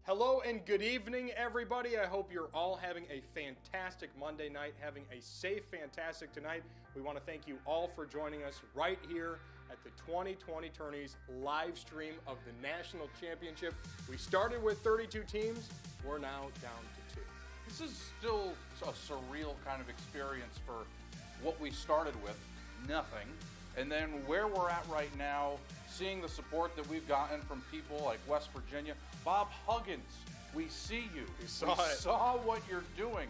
Hello and good evening, everybody. I hope you're all having a fantastic Monday night, having a safe, fantastic tonight. We want to thank you all for joining us right here at the 2020 Tourney's live stream of the National Championship. We started with 32 teams. We're now down to 2. This is still a surreal kind of experience for what we started with, nothing. And then where we're at right now, seeing the support that we've gotten from people like West Virginia. Bob Huggins, we see you. We saw what you're doing.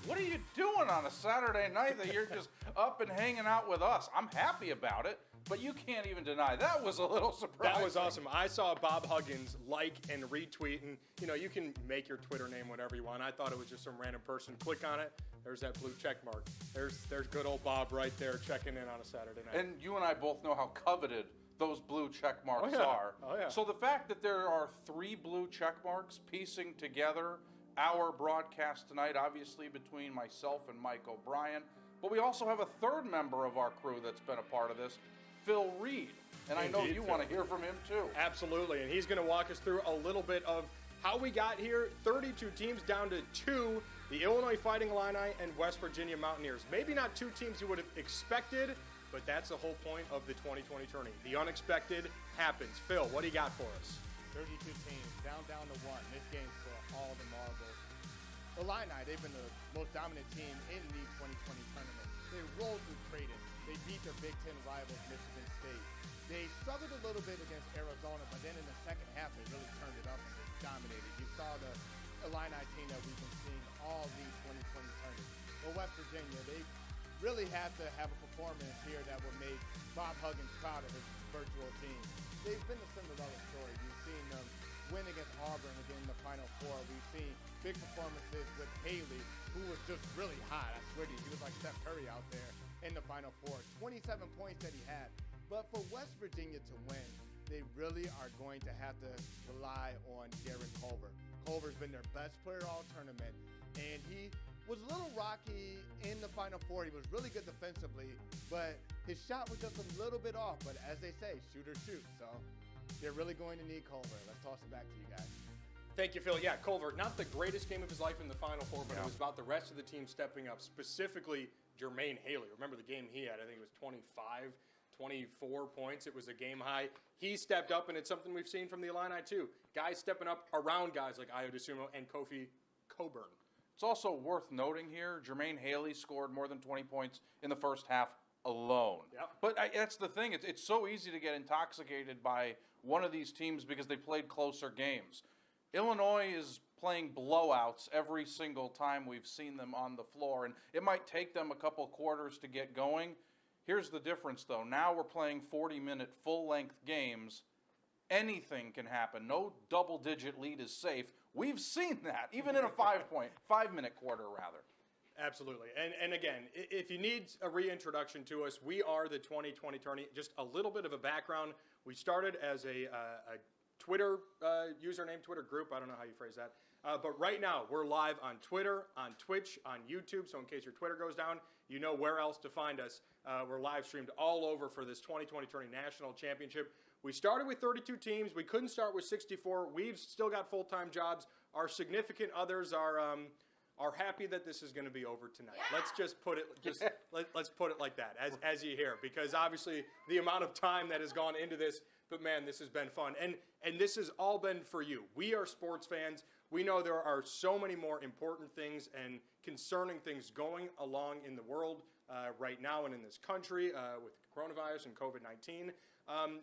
What are you doing on a Saturday night that you're just up and hanging out with us? I'm happy about it, but you can't even deny that was a little surprising. That was awesome. I saw Bob Huggins like and retweet, and you can make your Twitter name whatever you want. I thought it was just some random person. Click on it. There's that blue check mark. There's good old Bob right there checking in on a Saturday night. And you and I both know how coveted those blue check marks are. Oh, yeah. So the fact that there are 3 blue check marks piecing together our broadcast tonight, obviously between myself and Mike O'Brien, but we also have a third member of our crew that's been a part of this, Phil Reed. And I know you want to hear from him too. Absolutely, and he's going to walk us through a little bit of how we got here. 32 teams down to 2, the Illinois Fighting Illini and West Virginia Mountaineers. Maybe not 2 teams you would have expected, but that's the whole point of the 2020 tourney. The unexpected happens. Phil, what do you got for us? 32 teams, down to 1. This game's for all the marbles. Illini, they've been the most dominant team in the 2020 tournament. They rolled through Creighton. They beat their Big Ten rivals, Michigan State. They struggled a little bit against Arizona, but then in the second half, they really turned it up and just dominated. You saw the Illini team that we've been seeing all these 2020 tournaments. Well, West Virginia, they really had to have a performance here that would make Bob Huggins proud of his virtual team. They've been a Cinderella story. You've seen them win against Auburn again in the Final Four. We've seen big performances with Haley, who was just really hot. I swear to you, he was like Steph Curry out there in the Final Four. 27 points that he had. But for West Virginia to win, they really are going to have to rely on Garrett Culver. Culver's been their best player all tournament, and he was a little rocky in the Final Four. He was really good defensively, but his shot was just a little bit off. But as they say, shoot or shoot. So they're really going to need Culver. Let's toss it back to you guys. Thank you, Phil. Yeah, Culver, not the greatest game of his life in the Final Four, but it was about the rest of the team stepping up, specifically Jermaine Haley. Remember the game he had? I think it was 24 points. It was a game high. He stepped up, and it's something we've seen from the Illini too. Guys stepping up around guys like Ayo DeSumo and Kofi Coburn. It's also worth noting here, Jermaine Haley scored more than 20 points in the first half alone. Yep. But that's the thing. It's so easy to get intoxicated by one of these teams because they played closer games. Illinois is playing blowouts every single time we've seen them on the floor, and it might take them a couple quarters to get going. Here's the difference, though. Now we're playing 40-minute full-length games. Anything can happen. No double-digit lead is safe. We've seen that, even in a 5-minute quarter, rather. Absolutely. And again, if you need a reintroduction to us, we are the 2020 Tourney. Just a little bit of a background. We started as a Twitter username, Twitter group. I don't know how you phrase that. But right now, we're live on Twitter, on Twitch, on YouTube. So in case your Twitter goes down, you know where else to find us. We're live streamed all over for this 2020 Tourney National Championship. We started with 32 teams. We couldn't start with 64. We've still got full-time jobs. Our significant others are happy that this is going to be over tonight. Yeah. Let's just put it let's put it like that, as you hear, because obviously the amount of time that has gone into this. But man, this has been fun, and this has all been for you. We are sports fans. We know there are so many more important things and concerning things going along in the world right now and in this country with coronavirus and COVID-19.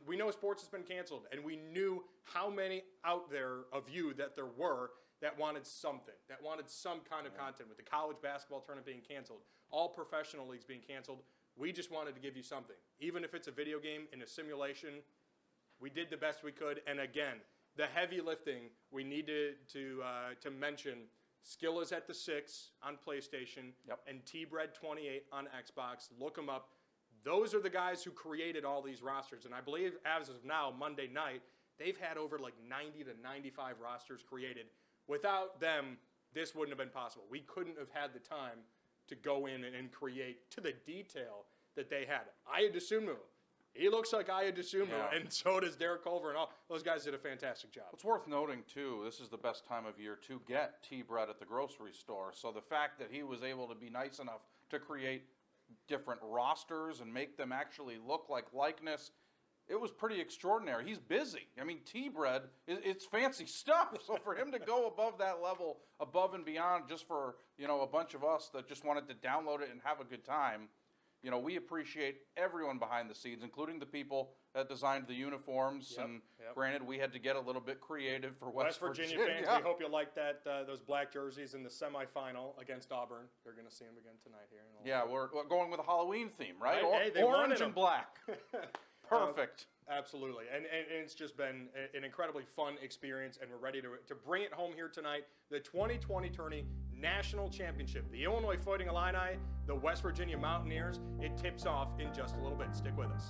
We know sports has been canceled, and we knew how many out there of you that there were that wanted something, that wanted some kind of content. With the college basketball tournament being canceled, all professional leagues being canceled, we just wanted to give you something. Even if it's a video game in a simulation, we did the best we could. And again, the heavy lifting, we need to mention Skill is at the 6 on PlayStation, and T-Bread28 on Xbox. Look them up. Those are the guys who created all these rosters. And I believe as of now, Monday night, they've had over like 90 to 95 rosters created. Without them, this wouldn't have been possible. We couldn't have had the time to go in and create to the detail that they had. Ayo DeSumo He looks like Aya DeSumo, Yeah. and so does Derek Culver, and all those guys did a fantastic job. It's worth noting, too, this is the best time of year to get T-bread at the grocery store. So the fact that he was able to be nice enough to create different rosters and make them actually look like likeness, it was pretty extraordinary. He's busy. I mean, T-bread, it's fancy stuff. So for him to go above that level, above and beyond, just for, a bunch of us that just wanted to download it and have a good time, we appreciate everyone behind the scenes, including the people that designed the uniforms. Yep, And yep. granted, we had to get a little bit creative for West Virginia fans, we hope you like that. Those black jerseys in the semifinal against Auburn. They're going to see them again tonight here. In a Yeah, little we're going with a Halloween theme, right? Hey, they wanted Orange them. and black. Perfect. Absolutely, and it's just been an incredibly fun experience, and we're ready to bring it home here tonight. The 2020 Tourney National Championship, the Illinois Fighting Illini, the West Virginia Mountaineers. It tips off in just a little bit. Stick with us.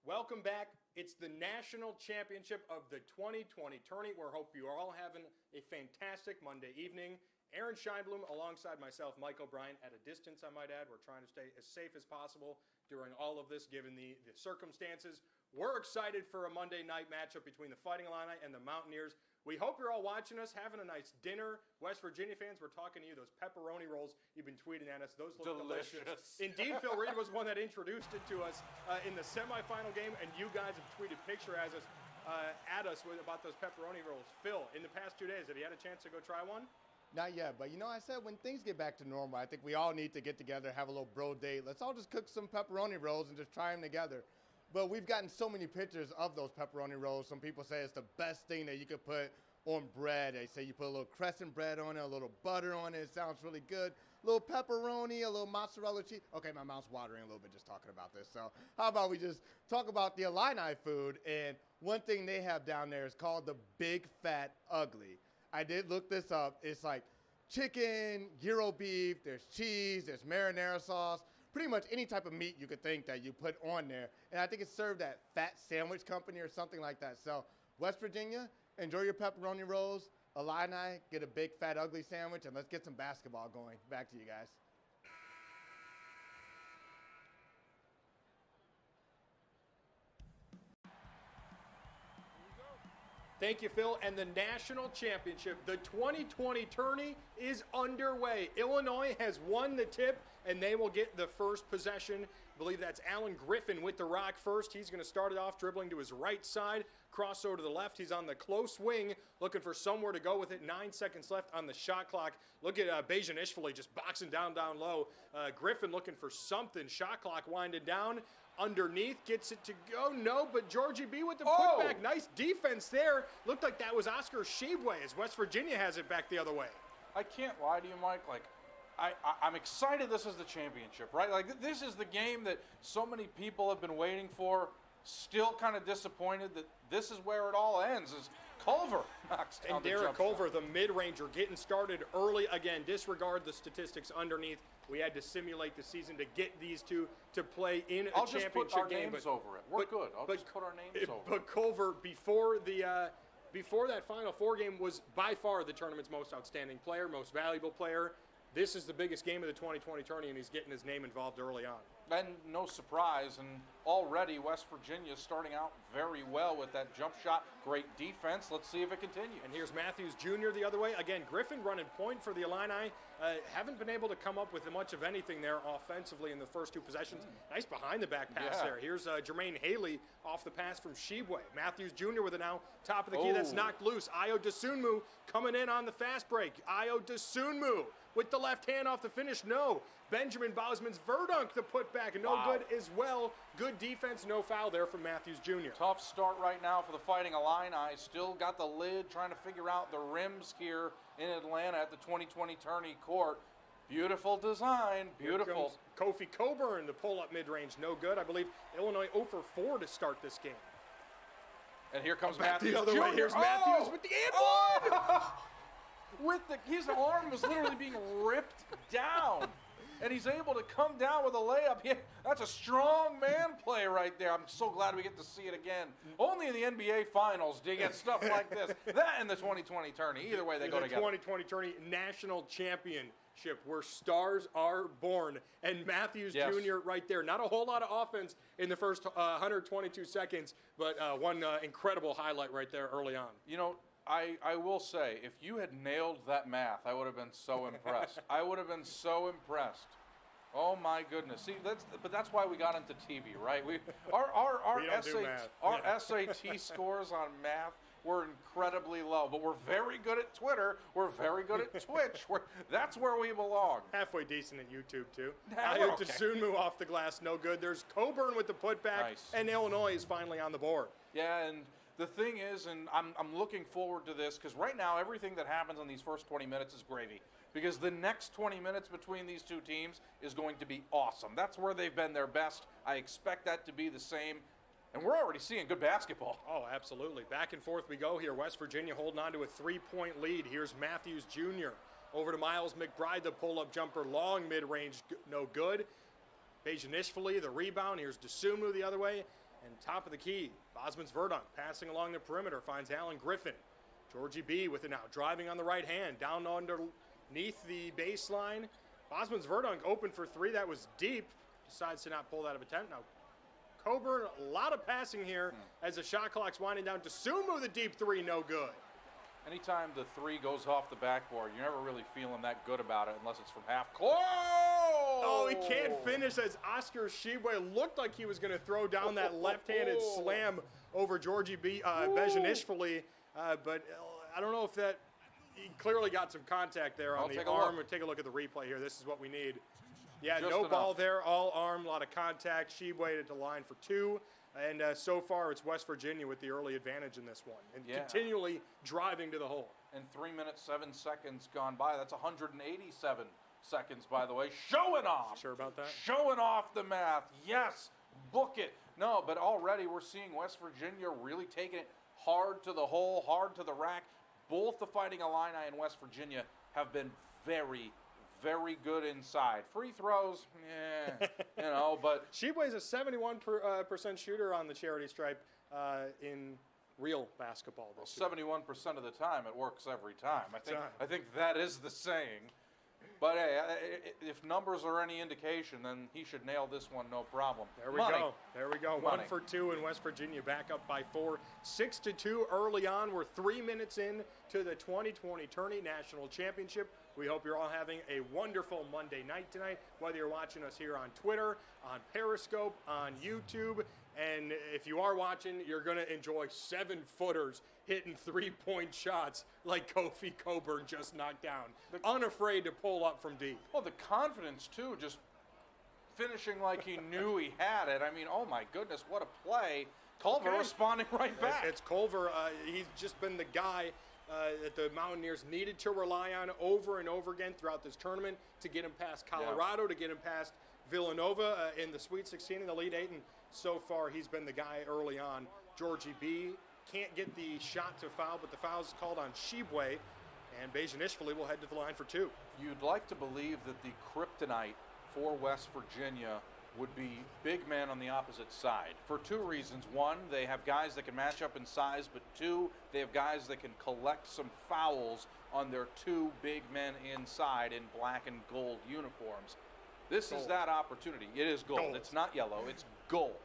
Welcome back. It's the National Championship of the 2020 Tourney. We hope you are all having a fantastic Monday evening. Aaron Scheinblum alongside myself, Mike O'Brien, at a distance, I might add. We're trying to stay as safe as possible during all of this, given the circumstances. We're excited for a Monday night matchup between the Fighting Illini and the Mountaineers. We hope you're all watching us, having a nice dinner. West Virginia fans, we're talking to you. Those pepperoni rolls you've been tweeting at us, those look delicious. Indeed, Phil Reed was one that introduced it to us in the semifinal game, and you guys have tweeted picture at us about those pepperoni rolls. Phil, in the past 2 days, have you had a chance to go try one? Not yet, but I said when things get back to normal, I think we all need to get together, have a little bro date. Let's all just cook some pepperoni rolls and just try them together. But we've gotten so many pictures of those pepperoni rolls. Some people say it's the best thing that you could put on bread. They say you put a little crescent bread on it, a little butter on it. It sounds really good. A little pepperoni, a little mozzarella cheese. Okay, my mouth's watering a little bit just talking about this. So how about we just talk about the Illini food? And one thing they have down there is called the Big Fat Ugly. I did look this up. It's like chicken, gyro beef, there's cheese, there's marinara sauce, pretty much any type of meat you could think that you put on there. And I think it's served at Fat Sandwich Company or something like that. So West Virginia, enjoy your pepperoni rolls. Illini, get a Big Fat Ugly sandwich, and let's get some basketball going. Back to you guys. Thank you, Phil. And the national championship, the 2020 Tourney, is underway. Illinois has won the tip, and they will get the first possession. I believe that's Alan Griffin with the rock first. He's going to start it off dribbling to his right side, cross over to the left. He's on the close wing, looking for somewhere to go with it. 9 seconds left on the shot clock. Look at Bajan Ishvili just boxing down low. Griffin looking for something. Shot clock winding down. Underneath, gets it to go. No, but Georgie B with the putback. Nice defense there. Looked like that was Oscar Shebway as West Virginia has it back the other way. I can't lie to you, Mike. Like, I'm excited this is the championship, right? Like, this is the game that so many people have been waiting for. Still kind of disappointed that this is where it all ends, as Culver knocks down and the Derek jump Culver, shot. the mid-ranger, getting started early again. Disregard the statistics underneath. We had to simulate the season to get these two to play in a I'll just championship put our game. names over it. We're good. I'll just put our names over it. But Culver, before that Final Four game, was by far the tournament's most outstanding player, most valuable player. This is the biggest game of the 2020 tourney, and he's getting his name involved early on. And no surprise, and already West Virginia starting out very well with that jump shot. Great defense. Let's see if it continues. And here's Matthews Jr. the other way. Again, Griffin running point for the Illini. Haven't been able to come up with much of anything there offensively in the first two possessions. Nice behind-the-back pass there. Here's Jermaine Haley off the pass from Shibwe. Matthews Jr. with it now. Top of the key. That's knocked loose. Ayo Dosunmu coming in on the fast break. Ayo Dosunmu with the left hand off the finish. No. Benjamin Bosman's Verdunk, the putback, no good as well. Good defense, no foul there from Matthews Jr. Tough start right now for the Fighting Illini. Still got the lid, trying to figure out the rims here in Atlanta at the 2020 Tourney court. Beautiful design, beautiful. Kofi Coburn, the pull-up mid-range, no good. I believe Illinois 0 for 4 to start this game. And here comes Back Matthews the other Jr. way. Here's Matthews with the and one. His arm was literally being ripped down. And he's able to come down with a layup. That's a strong man play right there. I'm so glad we get to see it again. Only in the NBA Finals do you get stuff like this. That and the 2020 Tourney. Either way, they go together. The 2020 Tourney National Championship, where stars are born. And Matthews Jr. right there. Not a whole lot of offense in the first 122 seconds, but one incredible highlight right there early on. You know, I will say, if you had nailed that math, I would have been so impressed. I would have been so impressed. Oh my goodness! See, that's why we got into TV, right? Our SAT scores on math were incredibly low, but we're very good at Twitter. We're very good at Twitch. That's where we belong. Halfway decent at YouTube too. Ayo Dosunmu off the glass, no good. There's Coburn with the putback, and Illinois is finally on the board. Yeah, and the thing is, and I'm looking forward to this, because right now everything that happens in these first 20 minutes is gravy. Because the next 20 minutes between these two teams is going to be awesome. That's where they've been their best. I expect that to be the same. And we're already seeing good basketball. Oh, absolutely. Back and forth we go here. West Virginia holding on to a 3-point lead. Here's Matthews Jr. Over to Miles McBride, the pull-up jumper, long mid-range, no good. Bejanishvili, the rebound. Here's Dosunmu the other way. And top of the key, Bosman's Verdunk passing along the perimeter, finds Alan Griffin. Georgie B with it now, driving on the right hand, down underneath the baseline. Bosman's Verdunk open for 3, that was deep. Decides to not pull that of attempt. Now, Coburn, a lot of passing here as the shot clock's winding down. Dosunmu, the deep 3, no good. Anytime the 3 goes off the backboard, you're never really feeling that good about it unless it's from half court. Oh, he can't finish as Oscar Shibwe looked like he was going to throw down that left-handed slam over Georgie Bejanishvili, but I don't know if that he clearly got some contact there on the arm. Take a look at the replay here. This is what we need. Yeah, just no enough. Ball there, all arm, a lot of contact. Shibwe to the line for 2. And so far, it's West Virginia with the early advantage in this one, and continually driving to the hole. And 3 minutes, 7 seconds gone by. That's 187 seconds, by the way. Showing off. Sure about that? Showing off the math. Yes, book it. No, but already we're seeing West Virginia really taking it hard to the hole, hard to the rack. Both the Fighting Illini and West Virginia have been very, very good inside. Free throws, but Shibwe's a 71% shooter on the charity stripe in real basketball this year. 71% of the time, it works every time. I think that is the saying. But hey, if numbers are any indication, then he should nail this one, no problem. There we go. There we go. 1 for 2 in West Virginia, back up by 4. 6-2 early on. We're 3 minutes in to the 2020 Tourney National Championship. We hope you're all having a wonderful Monday night tonight, whether you're watching us here on Twitter, on Periscope, on YouTube. And if you are watching, you're going to enjoy 7-footers hitting 3-point shots like Kofi Coburn just knocked down. Unafraid to pull up from deep. Well, the confidence, too, just finishing like he knew he had it. I mean, oh, my goodness, what a play. Culver responding right back. It's Culver. He's just been the guy that the Mountaineers needed to rely on over and over again throughout this tournament to get him past Colorado, to get him past Villanova in the Sweet 16 in the Elite 8. And so far, he's been the guy early on. Georgie B can't get the shot to foul, but the foul's called on Shibwe, and Bejanishvili will head to the line for 2. You'd like to believe that the kryptonite for West Virginia would be big men on the opposite side for 2 reasons. 1, they have guys that can match up in size, but 2, they have guys that can collect some fouls on their 2 big men inside in black and gold uniforms. This is that opportunity. It is gold. It's not yellow. It's gold.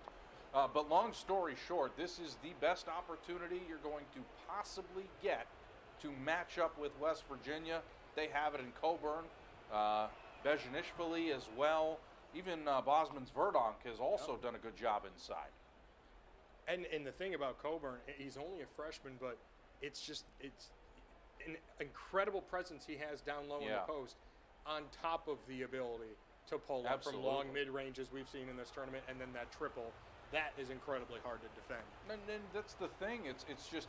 But long story short, this is the best opportunity you're going to possibly get to match up with West Virginia. They have it in Coburn, Bezhanishvili as well. Even Bosman's Verdonk has also done a good job inside. And the thing about Coburn, he's only a freshman, but it's an incredible presence he has down low in the post, on top of the ability to pull up from long mid-ranges we've seen in this tournament, and then that triple. That is incredibly hard to defend. And that's the thing. It's just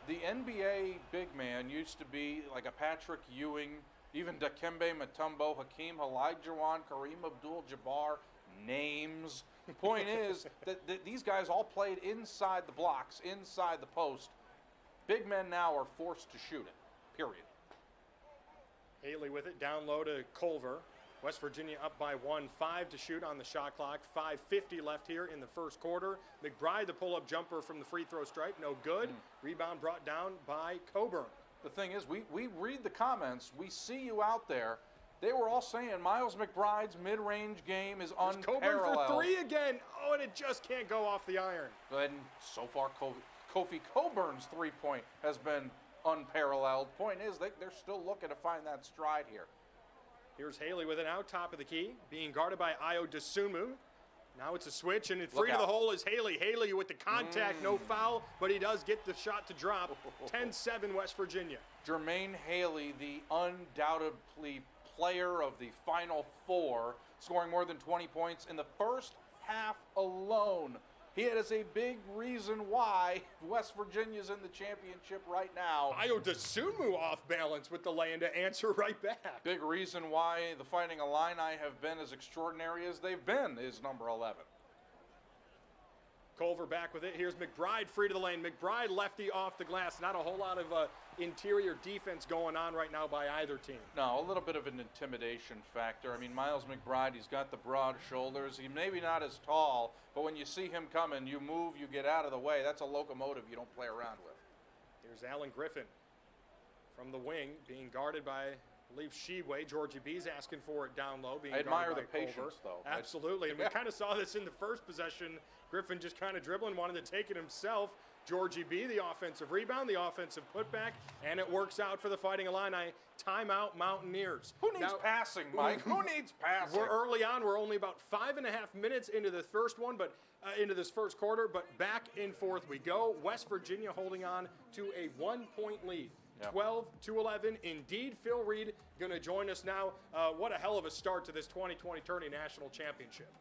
the NBA big man used to be like a Patrick Ewing, even Dikembe Mutombo, Hakeem Olajuwon, Kareem Abdul-Jabbar, names. The point is that these guys all played inside the blocks, inside the post. Big men now are forced to shoot it, period. Haley with it, down low to Culver. West Virginia up by 1, 5 to shoot on the shot clock. 5:50 left here in the first quarter. McBride, the pull-up jumper from the free throw stripe, no good. Rebound brought down by Coburn. The thing is, we read the comments. We see you out there. They were all saying Miles McBride's mid-range game is unparalleled. Coburn for 3 again. Oh, and it just can't go off the iron. And so far, Kofi Coburn's three-point has been unparalleled. Point is, they're still looking to find that stride here. Here's Haley with it out, top of the key, being guarded by Ayo Dosunmu. Now it's a switch, and free to the hole is Haley. Haley with the contact, no foul, but he does get the shot to drop. 10-7 West Virginia. Jermaine Haley, the undoubtedly player of the Final Four, scoring more than 20 points in the first half alone. He is a big reason why West Virginia's in the championship right now. Ayo Dosunmu off balance with the lay-in to answer right back. Big reason why the Fighting Illini have been as extraordinary as they've been is number 11. Culver back with it. Here's McBride free to the lane. McBride lefty off the glass. Not a whole lot of interior defense going on right now by either team. No, a little bit of an intimidation factor. I mean, Miles McBride, he's got the broad shoulders. He maybe not as tall, but when you see him coming, you move, you get out of the way. That's a locomotive you don't play around with. Here's Alan Griffin from the wing, being guarded by, I believe, Sheway. Georgie B's asking for it down low. Being I admire the guarded by patience, Culver. though. Absolutely, and we kind of saw this in the first possession. Griffin just kind of dribbling, wanted to take it himself. Georgie B, the offensive rebound, the offensive putback, and it works out for the Fighting Illini. Timeout, Mountaineers. Who needs passing, Mike? Who needs passing? We're early on. We're only about 5.5 minutes into the first one, but into this first quarter, but back and forth we go. West Virginia holding on to a 1-point lead. 12-11. Indeed, Phil Reed going to join us now. What a hell of a start to this 2020 Tourney National Championship.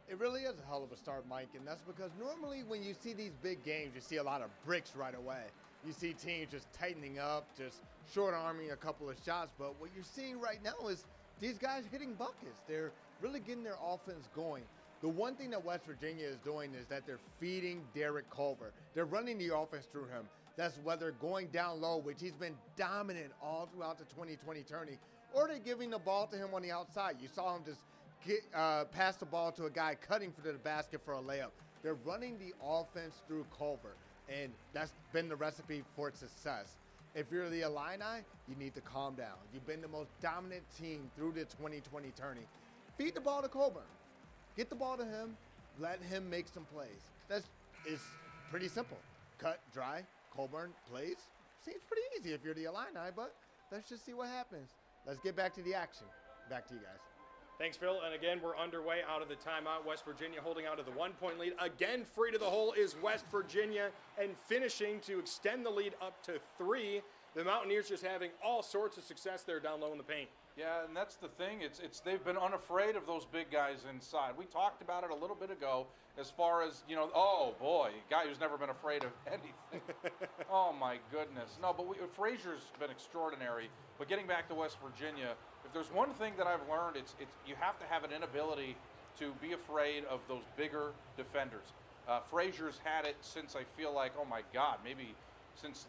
It really is a hell of a start, Mike, and that's because normally when you see these big games, you see a lot of bricks right away. You see teams just tightening up, just short-arming a couple of shots, but what you're seeing right now is these guys hitting buckets. They're really getting their offense going. The one thing that West Virginia is doing is that they're feeding Derek Culver. They're running the offense through him. That's whether going down low, which he's been dominant all throughout the 2020 tourney, or they're giving the ball to him on the outside. You saw him just pass the ball to a guy cutting for the basket for a layup. They're running the offense through Culver, and that's been the recipe for success. If you're the Illini, you need to calm down. You've been the most dominant team through the 2020 tourney. Feed the ball to Coburn. Get the ball to him. Let him make some plays. It's pretty simple. Cut, dry, Coburn plays. Seems pretty easy if you're the Illini, but let's just see what happens. Let's get back to the action. Back to you guys. Thanks, Phil. And again, we're underway out of the timeout. West Virginia holding out to the 1-point lead. Again, free to the hole is West Virginia, and finishing to extend the lead up to 3. The Mountaineers just having all sorts of success there down low in the paint. Yeah, and that's the thing. It's they've been unafraid of those big guys inside. We talked about it a little bit ago as far as, oh boy, a guy who's never been afraid of anything. Oh my goodness. No, but Frazier's been extraordinary. But getting back to West Virginia, if there's one thing that I've learned, it's you have to have an inability to be afraid of those bigger defenders. Frazier's had it since I feel like, oh my God, maybe since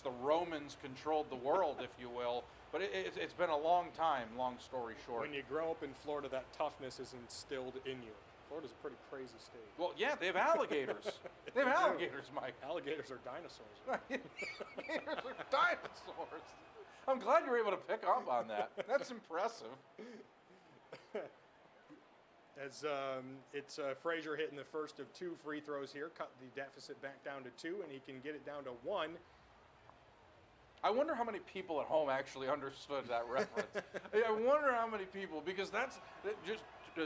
the Romans controlled the world, if you will. But it's been a long time, long story short. When you grow up in Florida, that toughness is instilled in you. Florida's a pretty crazy state. Well, yeah, they have alligators. They have alligators, Mike. Alligators are dinosaurs. Alligators are dinosaurs. I'm glad you were able to pick up on that. That's impressive. As it's Frazier hitting the first of 2 free throws here, cut the deficit back down to 2, and he can get it down to 1. I wonder how many people at home actually understood that reference. I wonder how many people, because just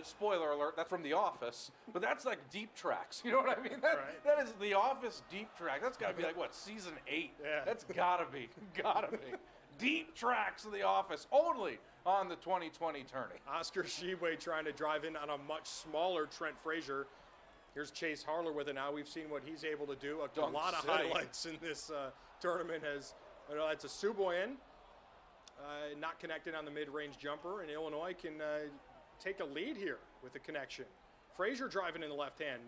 spoiler alert, that's from The Office, but that's like deep tracks. You know what I mean? Right. That is The Office deep track. That's got to be like, what, season 8? Yeah. That's gotta be. Deep tracks of The Office, only on the 2020 tourney. Oscar Sheboy trying to drive in on a much smaller Trent Frazier. Here's Chase Harler with it now. We've seen what he's able to do. A Dunk lot of City. highlights in this tournament. That's a Suboyan, not connected on the mid-range jumper, and Illinois can take a lead here with the connection. Frazier driving in the left hand.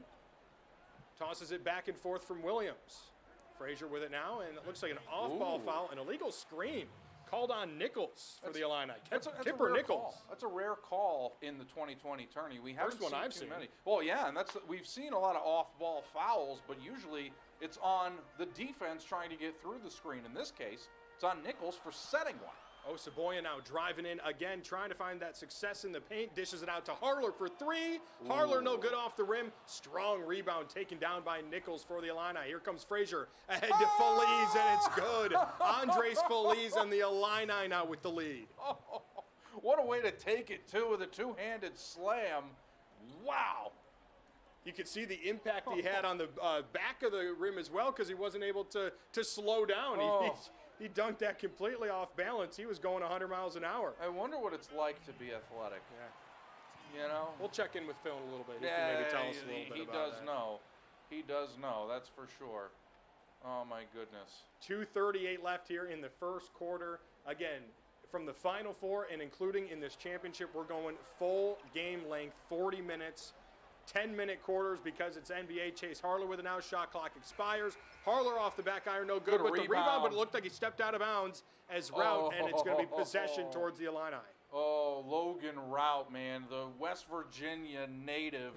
Tosses it back and forth from Williams. Frazier with it now, and it looks like an off-ball Ooh. foul, an illegal screen called on Nichols for the Illini. That's a Kipper rare Nichols. call. That's a rare call in the 2020 tourney. We haven't one seen I've too seen. many. Well, yeah, and we've seen a lot of off-ball fouls, but usually it's on the defense trying to get through the screen. In this case, it's on Nichols for setting one. Saboya now driving in again, trying to find that success in the paint. Dishes it out to Harler for 3. Harler no good off the rim. Strong rebound taken down by Nichols for the Illini. Here comes Frazier ahead to Feliz, and it's good. Andres Feliz and the Illini now with the lead. Oh, what a way to take it, too, with a two-handed slam. Wow. You could see the impact he had on the back of the rim as well, because he wasn't able to slow down. Oh. He dunked that completely off balance. He was going 100 miles an hour. I wonder what it's like to be athletic. Yeah. You know? We'll check in with Phil in a little bit. He can Yeah, maybe tell us a little bit he about does that. know. He does know, that's for sure. Oh, my goodness. 2:38 left here in the first quarter. Again, from the Final Four and including in this championship, we're going full game length, 40 minutes, 10-minute quarters because it's NBA. Chase Harler with it now. Shot clock expires. Harler off the back iron, no good Good with the rebound, rebound. but it looked like he stepped out of bounds as Rout, and it's going to be possession towards the Illini. Oh, Logan Rout, man, the West Virginia native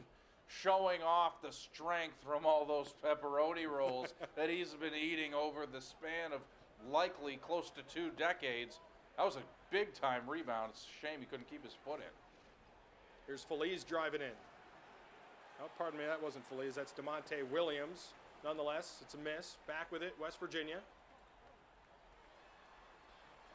showing off the strength from all those pepperoni rolls that he's been eating over the span of likely close to 2 decades. That was a big-time rebound. It's a shame he couldn't keep his foot in. Here's Feliz driving in. Oh, pardon me, that wasn't Feliz. That's DeMonte Williams. Nonetheless, it's a miss. Back with it, West Virginia.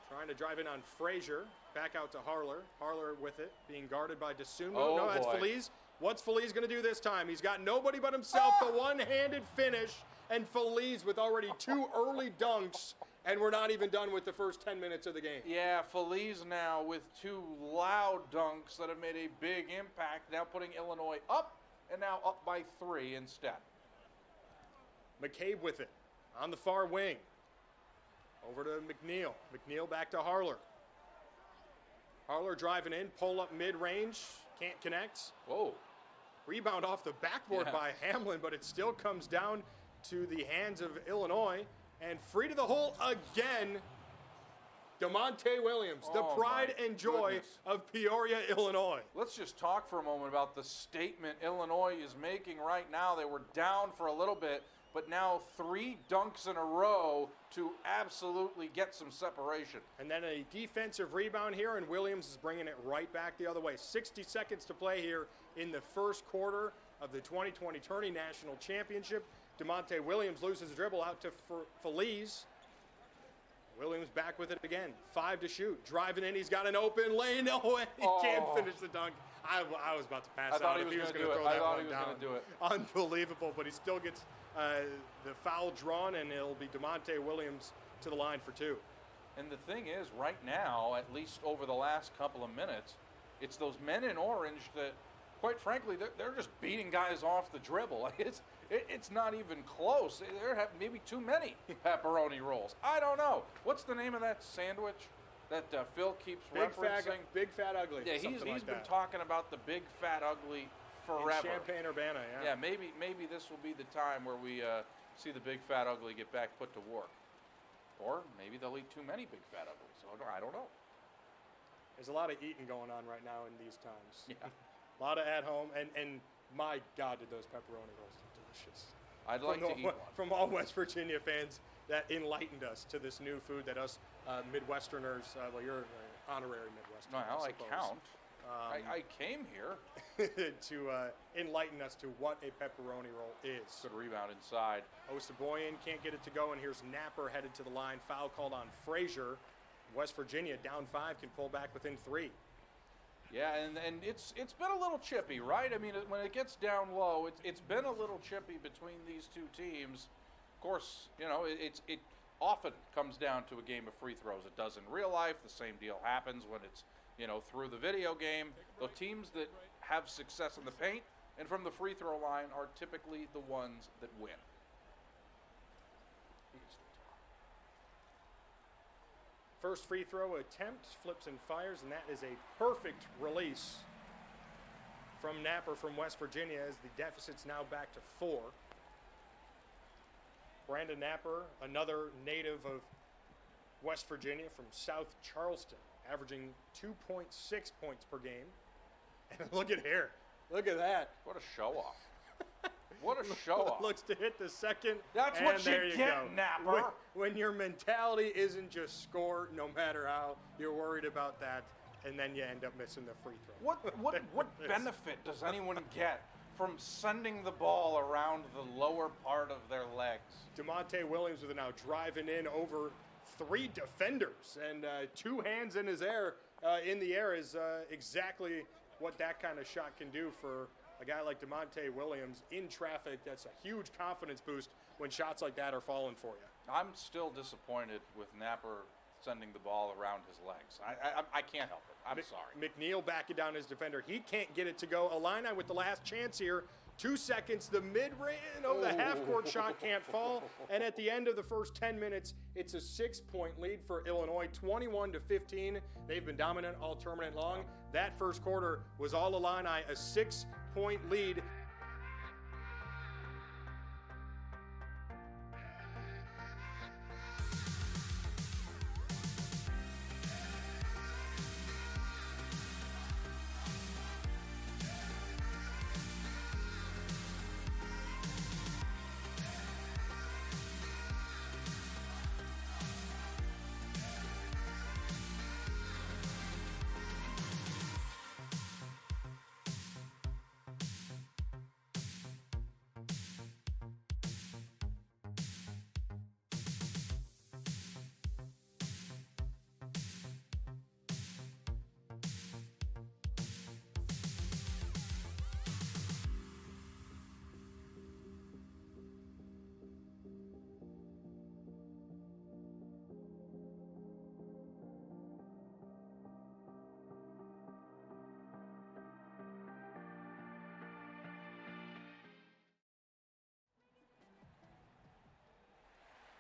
Trying to drive in on Frazier. Back out to Harler. Harler with it, being guarded by DeSumo. Oh, no, that's boy. Feliz. What's Feliz going to do this time? He's got nobody but himself. The one-handed finish, and Feliz with already 2 early dunks, and we're not even done with the first 10 minutes of the game. Yeah, Feliz now with 2 loud dunks that have made a big impact, now putting Illinois up, and now up by 3 instead. McCabe with it on the far wing. Over to McNeil. McNeil back to Harler. Harler driving in, pull up mid-range, can't connect. Whoa. Rebound off the backboard Yeah. by Hamlin, but it still comes down to the hands of Illinois. And free to the hole again, DeMonte Williams, the Oh, pride my and joy goodness. of Peoria, Illinois. Let's just talk for a moment about the statement Illinois is making right now. They were down for a little bit, but now 3 dunks in a row to absolutely get some separation. And then a defensive rebound here, and Williams is bringing it right back the other way. 60 seconds to play here in the first quarter of the 2020 Tourney National Championship. DeMonte Williams loses the dribble out to Feliz. Williams back with it again. 5 to shoot. Driving in, he's got an open lane. No way, he can't Oh. finish the dunk. I was about to pass I out thought he if was he was gonna going to do throw it. I that thought one he was down. gonna do it. Unbelievable, but he still gets the foul drawn, and it'll be DeMonte Williams to the line for 2. And the thing is, right now, at least over the last couple of minutes, it's those men in orange that, quite frankly, they're just beating guys off the dribble. Like, it's not even close. There have maybe too many pepperoni rolls. I don't know. What's the name of that sandwich that Phil keeps referencing? Big fat ugly. Yeah, something he's like been that. talking about the big fat ugly In forever. Champaign-Urbana, Yeah, maybe this will be the time where we see the big fat ugly get back put to work. Or maybe they'll eat too many big fat uglies. So I don't know. There's a lot of eating going on right now in these times. Yeah. A lot of at home, and my God, did those pepperoni rolls look delicious. I'd like to eat one. From all West Virginia fans that enlightened us to this new food that us Midwesterners, well, you're an honorary Midwesterner. No, I suppose. count. I came here. to enlighten us to what a pepperoni roll is. Good rebound inside. Osaboyan can't get it to go, and here's Napper headed to the line. Foul called on Frazier. West Virginia down 5 can pull back within 3. Yeah, and it's been a little chippy, right? I mean, when it gets down low, it's been a little chippy between these two teams. Of course, you know, it often comes down to a game of free throws. It does in real life. The same deal happens when it's, you know, through the video game. The teams that have success in the paint and from the free throw line are typically the ones that win. First free throw attempt, flips and fires, and that is a perfect release from Napper from West Virginia as the deficit's now back to 4. Brandon Napper, another native of West Virginia from South Charleston, averaging 2.6 points per game. And look at here. Look at that. What a show off. What a show off. Looks to hit the second. That's and what there you you get, go. Napper. When your mentality isn't just score, no matter how you're worried about that, and then you end up missing the free throw. What benefit does anyone get from sending the ball around the lower part of their legs? DeMonte Williams with now driving in over 3 defenders, and 2 hands in the air is exactly what that kind of shot can do for a guy like DeMonte Williams in traffic. That's a huge confidence boost when shots like that are falling for you. I'm still disappointed with Napper sending the ball around his legs. I can't help it. I'm sorry. McNeil backing down his defender. He can't get it to go. Illini with the last chance here. 2 seconds, the mid-range, the half-court shot can't fall. And at the end of the first 10 minutes, it's a 6-point lead for Illinois, 21-15. They've been dominant all tournament long. That first quarter was all Illini, a 6-point lead.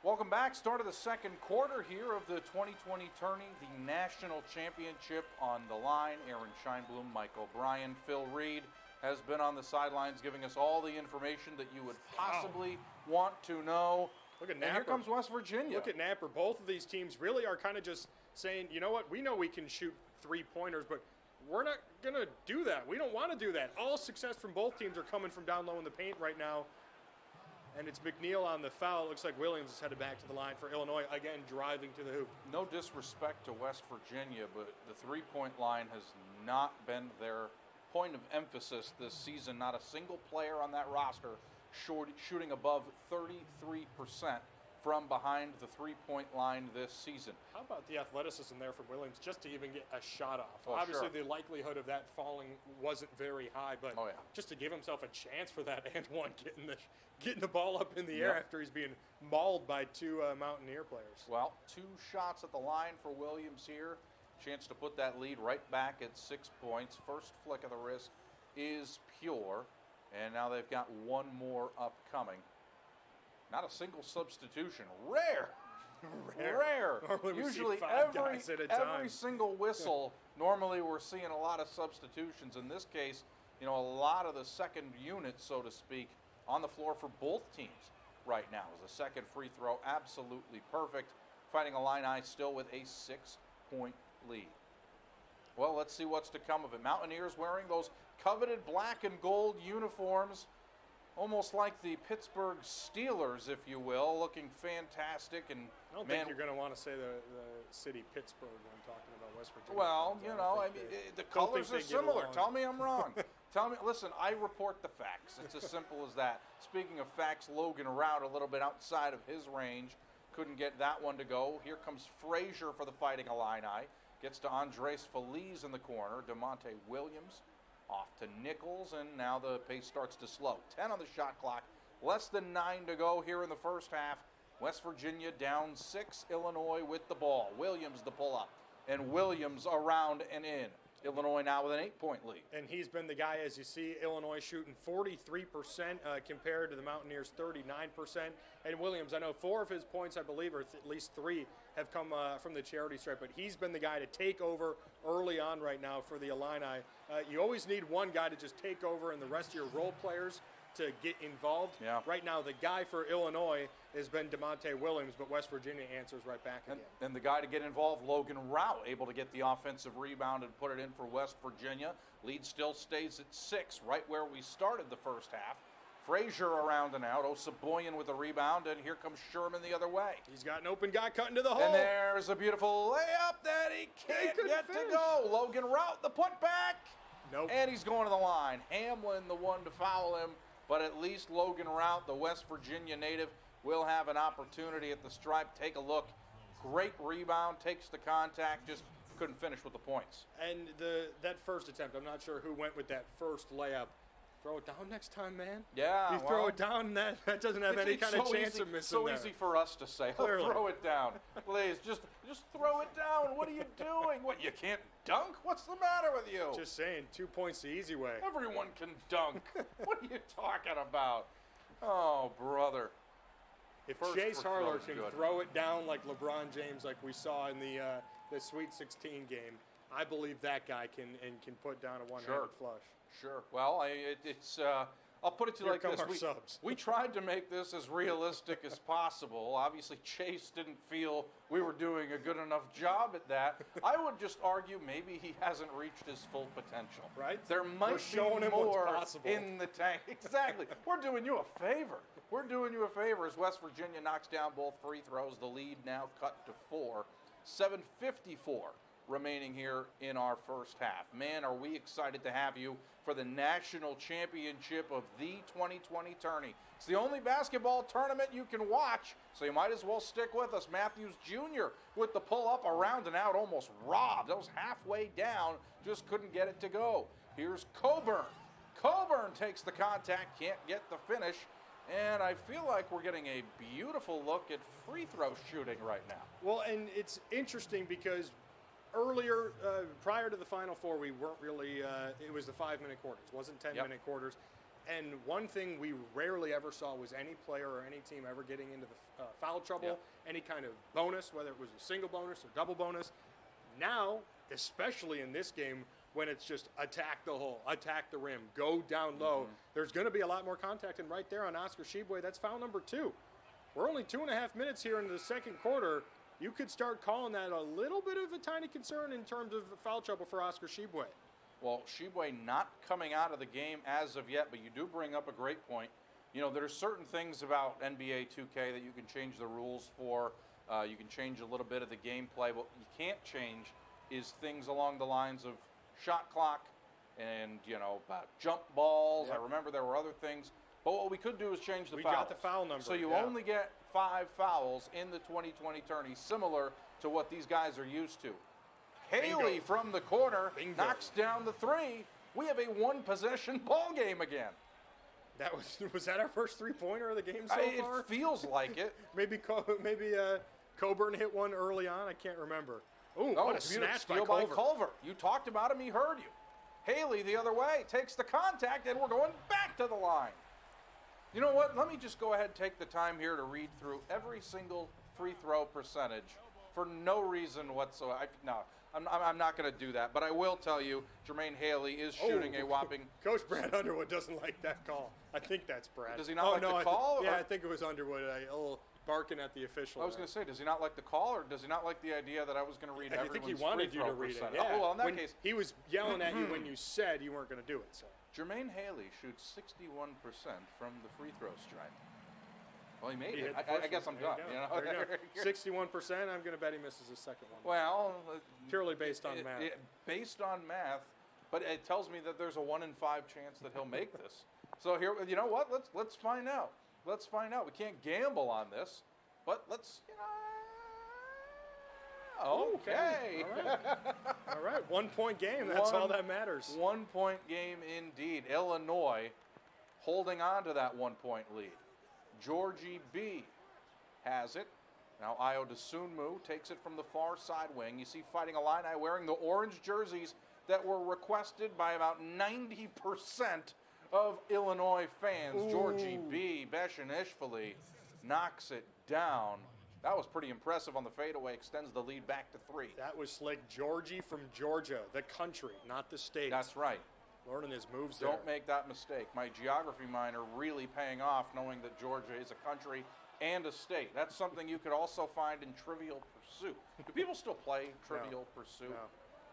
Welcome back. Start of the second quarter here of the 2020 Tourney, the national championship on the line. Aaron Scheinblum, Mike O'Brien, Phil Reed has been on the sidelines giving us all the information that you would possibly want to know. Look at And Napper. here comes West Virginia. Look at Napper. Both of these teams really are kind of just saying, you know what, we know we can shoot 3-pointers, but we're not going to do that. We don't want to do that. All success from both teams are coming from down low in the paint right now. And it's McNeil on the foul. Looks like Williams is headed back to the line for Illinois, again driving to the hoop. No disrespect to West Virginia, but the three-point line has not been their point of emphasis this season. Not a single player on that roster shooting above 33% from behind the three-point line this season. How about the athleticism there for Williams just to even get a shot off? Oh, Obviously, sure. the likelihood of that falling wasn't very high, but Oh, yeah. just to give himself a chance for that and one getting the ball up in the air Yep. after he's being mauled by 2 Mountaineer players. Well, 2 shots at the line for Williams here. Chance to put that lead right back at 6 points. First flick of the wrist is pure, and now they've got 1 more upcoming. Not a single substitution. Rare. Normally we see Usually 5 guys at a time. every single whistle, normally we're seeing a lot of substitutions. In this case, you know, a lot of the second unit, so to speak, on the floor for both teams right now. Is the second free throw absolutely perfect. Fighting Illini still with a 6-point lead. Well, let's see what's to come of it. Mountaineers wearing those coveted black and gold uniforms, almost like the Pittsburgh Steelers, if you will, looking fantastic. And I don't man, think you're going to want to say the city Pittsburgh when talking about West Virginia. Well, fans. you I know, don't I think mean, they- the don't think colors they are get similar. along. Tell me I'm wrong. Tell me, listen, I report the facts. It's as simple as that. Speaking of facts, Logan Rout, a little bit outside of his range, couldn't get that one to go. Here comes Frazier for the Fighting Illini. Gets to Andres Feliz in the corner. DeMonte Williams off to Nichols, and now the pace starts to slow. 10 on the shot clock. Less than 9 to go here in the first half. West Virginia down 6, Illinois with the ball. Williams the pull-up, and Williams around and in. Illinois now with an 8-point lead. And he's been the guy, as you see, Illinois shooting 43% compared to the Mountaineers' 39%. And Williams, I know 4 of his points, I believe, or at least 3, have come from the charity stripe. But he's been the guy to take over early on right now for the Illini. You always need one guy to just take over and the rest of your role players to get involved. Yeah. Right now, the guy for Illinois has been DeMonte Williams, but West Virginia answers right back again. And the guy to get involved, Logan Rout, able to get the offensive rebound and put it in for West Virginia. Lead still stays at 6, right where we started the first half. Frazier around and out. Oseboyan with the rebound, and here comes Sherman the other way. He's got an open guy cutting to the hole. And there's a beautiful layup that he can't couldn't get finish. to go. Logan Rout, the putback. Nope. And he's going to the line. Hamlin, the one to foul him. But at least Logan Rout, the West Virginia native, will have an opportunity at the stripe. Take a look. Great rebound, takes the contact, just couldn't finish with the points. And that first attempt, I'm not sure who went with that first layup. Throw it down next time, man. Yeah, You throw it down, that doesn't have any It's kind of so chance easy, of missing so there. easy for us to say. Oh, Clearly. throw it down, please. Just throw it down. What are you doing? What, you can't dunk? What's the matter with you? Just saying, 2 points the easy way. Everyone can dunk. What are you talking about? Oh, brother. If First Chase free throw Harler is can good. throw it down like LeBron James, like we saw in the Sweet 16 game, I believe that guy can put down a one-handed Sure. flush. Sure. Well, I'll put it to you Here like come this. our subs. We tried to make this as realistic as possible. Obviously, Chase didn't feel we were doing a good enough job at that. I would just argue maybe he hasn't reached his full potential. Right? There might We're showing be him what's more possible. in the tank. Exactly. We're doing you a favor. We're doing you a favor as West Virginia knocks down both free throws. The lead now cut to 4. 7:54 remaining here in our first half. Man, are we excited to have you for the national championship of the 2020 Tourney. It's the only basketball tournament you can watch, so you might as well stick with us. Matthews Jr. with the pull-up around and out, almost robbed. That was halfway down, just couldn't get it to go. Here's Coburn. Coburn takes the contact, can't get the finish, and I feel like we're getting a beautiful look at free throw shooting right now. Well, and it's interesting because earlier, prior to the Final Four, we weren't really, it was the 5-minute quarters. It wasn't 10-minute quarters. And one thing we rarely ever saw was any player or any team ever getting into the foul trouble, any kind of bonus, whether it was a single bonus or double bonus. Now, especially in this game, when it's just attack the hole, attack the rim, go down low, there's going to be a lot more contact. And right there on Oscar Tshiebwe, that's foul number 2. We're only 2.5 minutes here into the second quarter. You could start calling that a little bit of a tiny concern in terms of foul trouble for Oscar Tshiebwe. Well, Tshiebwe not coming out of the game as of yet, but you do bring up a great point. You know, there's certain things about NBA 2K that you can change the rules for. You can change a little bit of the gameplay. What you can't change is things along the lines of shot clock and, you know, jump balls. I remember there were other things. But what we could do is change the We fouls. got the foul number, So you yeah. only get 5 fouls in the 2020 tourney, similar to what these guys are used to. Haley Bingo. from the corner Bingo. knocks down the 3. We have a 1-possession ball game again. That was that our first 3-pointer of the game so far? It feels like it. Maybe Coburn hit one early on. I can't remember. Ooh, Oh, what a beautiful snatch steal by by Culver. Culver. You talked about him. He heard you. Haley the other way takes the contact, and we're going back to the line. You know what? Let me just go ahead and take the time here to read through every single free throw percentage for no reason whatsoever. I'm not going to do that, but I will tell you, Jermaine Haley is shooting a whopping. Coach Brad Underwood doesn't like that call. I think that's Brad. Does he not like the I call, yeah, or- I think it was Underwood. A little barking at the official. I was going to say, does he not like the call, or does he not like the idea that I was going to read I everyone's think he wanted free you throw to read it. percentage? Yeah. Oh, well, in that When case, he was yelling at you when you said you weren't going to do it. So Jermaine Haley shoots 61% from the free throw stripe. Well, he made He it. hit the I first guess one. I'm There done. you You go. know? There you go. 61%. I'm going to bet he misses his second one. Well, Purely based on math. Based on math, but it tells me that there's a 1 in 5 chance that he'll make this. So here, you know what? Let's find out. Let's find out. We can't gamble on this, but let's. Okay. All right. All right. 1 point game. That's all that matters. 1 point game indeed. Illinois holding on to that 1 point lead. Georgie B has it. Now Io DeSunmu takes it from the far side wing. You see Fighting Illini wearing the orange jerseys that were requested by about 90% of Illinois fans. Ooh. Georgie B, Beshanishvili knocks it down. That was pretty impressive on the fadeaway, extends the lead back to 3. That was slick. Georgie from Georgia, the country, not the state. That's right. Learning his moves there. Don't make that mistake. My geography minor really paying off knowing that Georgia is a country and a state. That's something you could also find in Trivial Pursuit. Do people still play Trivial Pursuit? No.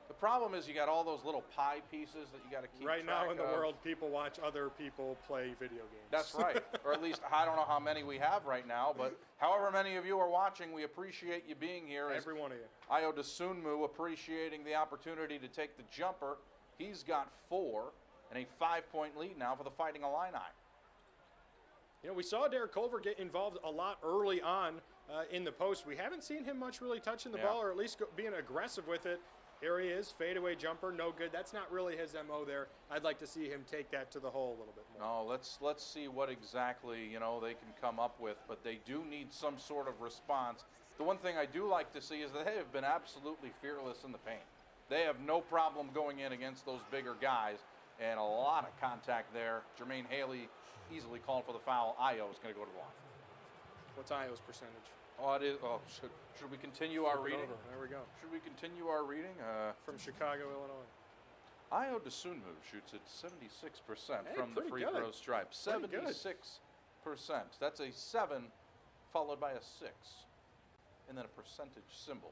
The problem is you got all those little pie pieces that you got to keep Right track now in the of. world, people watch other people play video games. That's right. Or at least, I don't know how many we have right now, but however many of you are watching, we appreciate you being here. Every one of you. Io DeSunmu appreciating the opportunity to take the jumper. He's got 4 and a 5-point lead now for the Fighting Illini. You know, we saw Derek Culver get involved a lot early on in the post. We haven't seen him much really touching the ball or at least being aggressive with it. Here he is, fadeaway jumper, no good. That's not really his MO there. I'd like to see him take that to the hole a little bit more. No, let's see what exactly, they can come up with, but they do need some sort of response. The one thing I do like to see is that they have been absolutely fearless in the paint. They have no problem going in against those bigger guys, and a lot of contact there. Jermaine Haley easily called for the foul. Io is going to go to the line. What's Io's percentage? Oh, it is. Oh, should we continue our Flip it reading? over. There we go. Should we continue our reading? From Chicago, Illinois. Io DeSunmu shoots at 76% from the pretty free good. throw stripe. Pretty good. 76%. That's a 7 followed by a 6. And then a percentage symbol.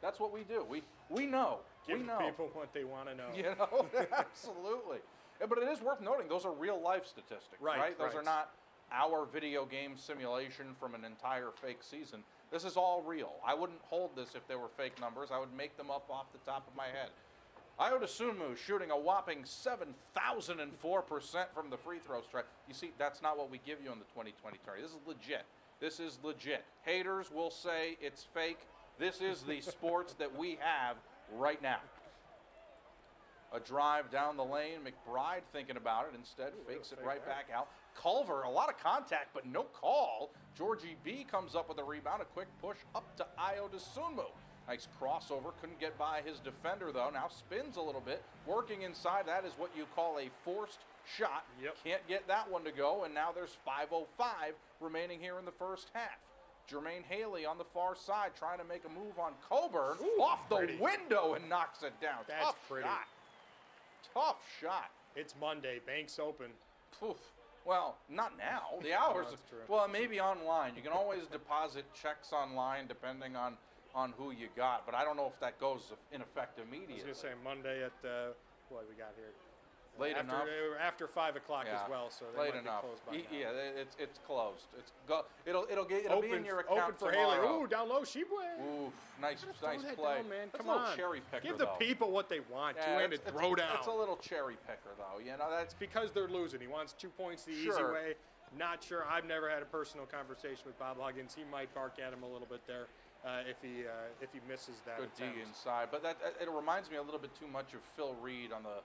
That's what we do. We know. Give we know. people what they want to know. You know, absolutely. But it is worth noting, those are real life statistics, right? Those are not our video game simulation from an entire fake season. This is all real. I wouldn't hold this if they were fake numbers. I would make them up off the top of my head. Io DeSunmu shooting a whopping 7,004% from the free throw stripe. You see, that's not what we give you in the 2020 tourney. This is legit. This is legit. Haters will say it's fake. This is the sports that we have right now. A drive down the lane. McBride thinking about it. Instead, fakes it right back out. Culver, a lot of contact, but no call. Georgie B comes up with a rebound. A quick push up to Io DeSunmu. Nice crossover. Couldn't get by his defender, though. Now spins a little bit. Working inside. That is what you call a forced shot. Yep. Can't get that one to go, and now there's 5:05 remaining here in the first half. Jermaine Haley on the far side trying to make a move on Coburn. Off the window and knocks it down. That's Tough pretty. shot. Tough shot. It's Monday. Banks open. Oof. Well, not now. The hours. That's true. Well, maybe online. You can always deposit checks online depending on who you got, but I don't know if that goes in effect I immediately. was going to say Monday at, what we got here? Late enough. After 5 o'clock Yeah. as well, so they Late might enough. be closed by now. Yeah, it's closed. It'll be in your open account for tomorrow. Haley. Ooh, down low, Sheboy. Ooh, nice Throw that play. down, man. That's Come a little on. cherry picker, Give the though. people what they want. Yeah, Two-handed it's- throw down. It's a little cherry picker, though. You know, that's Because they're losing. He wants 2 points the easy Sure. way. Not sure. I've never had a personal conversation with Bob Huggins. He might bark at him a little bit there if he misses that good D attempt. inside. But it reminds me a little bit too much of Phil Reed on the